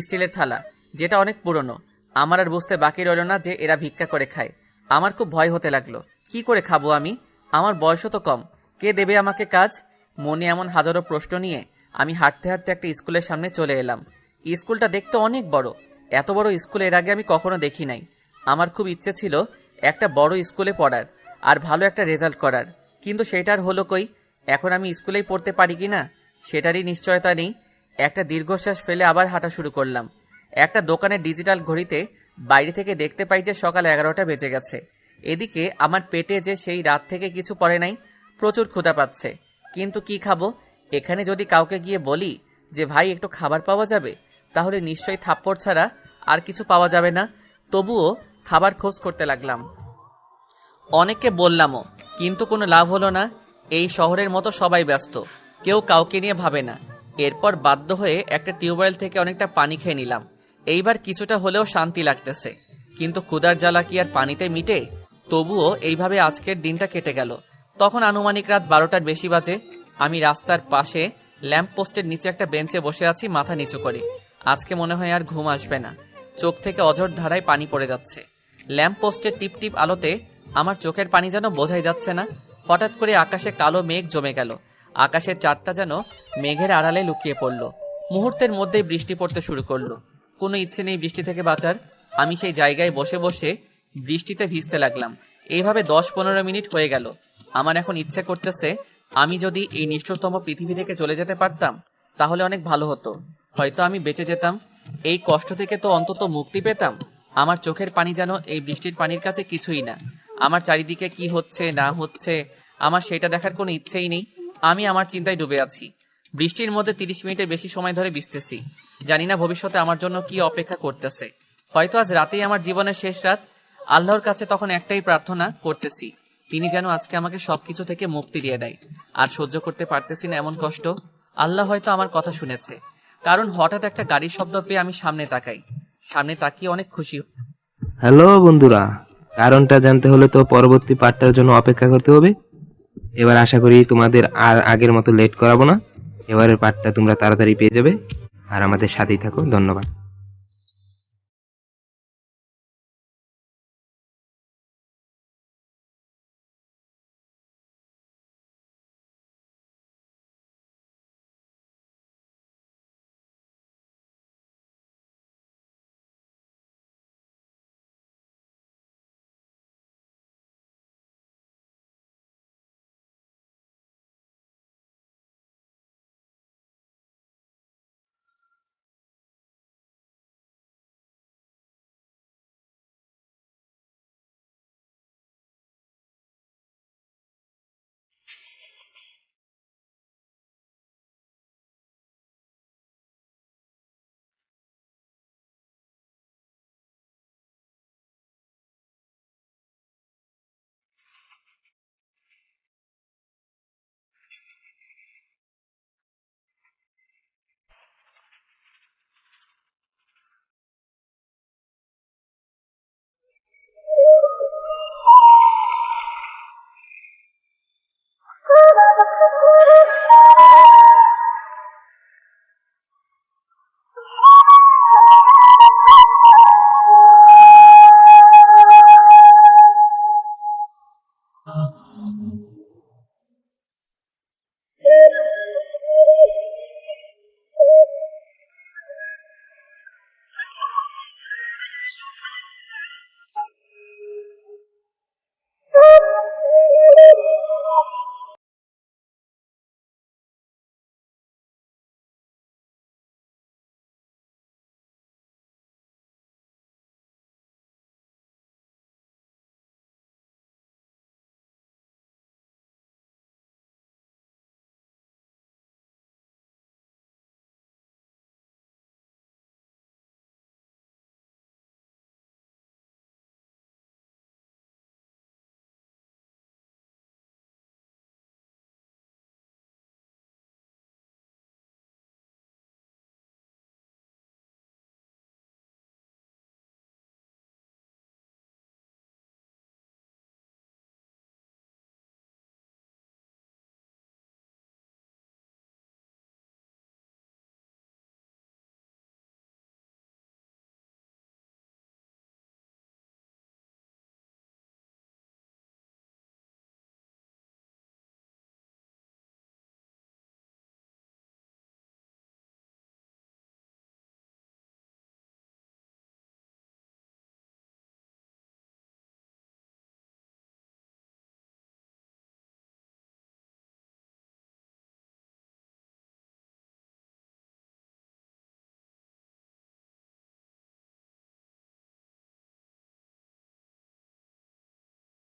স্টিলের থালা, যেটা অনেক পুরনো। আমার আর বুঝতে বাকি রইল না যে এরা ভিক্ষা করে খায়। আমার খুব ভয় হতে লাগলো। কি করে খাবো আমি? আমার বয়সও তো কম, কে দেবে আমাকে কাজ? মনে এমন হাজারো প্রশ্ন নিয়ে আমি হাঁটতে হাঁটতে একটা স্কুলের সামনে চলে এলাম। স্কুলটা দেখতে অনেক বড়। এত বড় স্কুল এর আগে আমি কখনো দেখি নাই। আমার খুব ইচ্ছে ছিল একটা বড় স্কুলে পড়ার আর ভালো একটা রেজাল্ট করার, কিন্তু সেটার হলো কই। এখন আমি স্কুলেই পড়তে পারি কি না সেটারই নিশ্চয়তা নেই। একটা দীর্ঘশ্বাস ফেলে আবার হাঁটা শুরু করলাম। একটা দোকানের ডিজিটাল ঘড়িতে বাইরে থেকে দেখতে পাই যে সকাল 11টা বেজে গেছে। এদিকে আমার পেটে যে সেই রাত থেকে কিছু পড়ে নাই, প্রচুর ক্ষুধা পাচ্ছে। কিন্তু কি খাবো? এখানে যদি কাউকে গিয়ে বলি যে ভাই একটু খাবার পাওয়া যাবে, তাহলে নিশ্চয়ই থাপ্পড় ছাড়া আর কিছু পাওয়া যাবে না। তবুও খাবার খোঁজ করতে লাগলাম। অনেককে বললামও, কিন্তু কোনো লাভ হলো না। এই শহরের মতো সবাই ব্যস্ত, কেউ কাউকে নিয়ে ভাবে না। এরপর বাধ্য হয়ে একটা টিউবওয়েল থেকে অনেকটা পানি খেয়ে নিলাম। এইবার কিছুটা হলেও শান্তি লাগতেছে। কিন্তু ক্ষুধার জ্বালা কি আর পানিতে মিটে? তবুও এইভাবে আজকের দিনটা কেটে গেল। তখন আনুমানিক রাত 12টার বেশি বাজে। আমি রাস্তার পাশে ল্যাম্প পোস্টের নিচে একটা বেঞ্চে বসে আছি মাথা নিচু করে। আজকে মনে হয় আর ঘুম আসবে না। চোখ থেকে অঝোর ধারায় পানি পড়ে যাচ্ছে। ল্যাম্প পোস্টের টিপ টিপ আলোতে আমার চোখের পানি যেন বোঝাই যাচ্ছে না। হঠাৎ করে আকাশে কালো মেঘ জমে গেল। আকাশের চাঁদটা যেন মেঘের আড়ালে লুকিয়ে পড়ল। মুহূর্তের মধ্যেই বৃষ্টি পড়তে শুরু করলো। কোনো ইচ্ছে নেই বৃষ্টি থেকে বাঁচার। আমি সেই জায়গায় বসে বসে বৃষ্টিতে ভিজতে লাগলাম। এইভাবে 10-15 মিনিট হয়ে গেল। আমার এখন ইচ্ছে করতেছে আমি যদি এই নিষ্ঠুরতম পৃথিবী থেকে চলে যেতে পারতাম তাহলে অনেক ভালো হতো। হয়তো আমি বেঁচে যেতাম, এই কষ্ট থেকে তো অন্তত মুক্তি পেতাম। আমার চোখের পানি যেন এই বৃষ্টির পানির কাছে কিছুই না। আমার চারিদিকে কি হচ্ছে না হচ্ছে আমার সেটা দেখার কোনো ইচ্ছেই নেই। আমি আমার চিন্তায় ডুবে আছি। বৃষ্টির মধ্যে 30 মিনিটের বেশি সময় ধরে ভিজতেছি। জানি না ভবিষ্যতে আমার জন্য কি অপেক্ষা করতেছে। হয়তো আজ রাতেই আমার জীবনের শেষ রাত। আল্লাহর কাছে তখন একটাই প্রার্থনা করতেছি, তিনি যেন আজকে আমাকে সবকিছু থেকে মুক্তি দিয়ে দেয়। আর সহ্য করতে পারতেছি না এমন কষ্ট। আল্লাহ হয়তো আমার কথা শুনেছে, কারণ হঠাৎ একটা গাড়ির শব্দ পেয়ে আমি সামনে তাকাই। সামনে তাকিয়ে অনেক খুশি। হ্যালো বন্ধুরা, কারণটা জানতে হলে তো পরবর্তী পার্টটার জন্য অপেক্ষা করতে হবে। এবার আশা করি তোমাদের আর আগের মতো লেট করাবো না। এবারের পার্টটা তোমরা তাড়াতাড়ি পেয়ে যাবে। আর আমাদের সাথেই থাকো। ধন্যবাদ।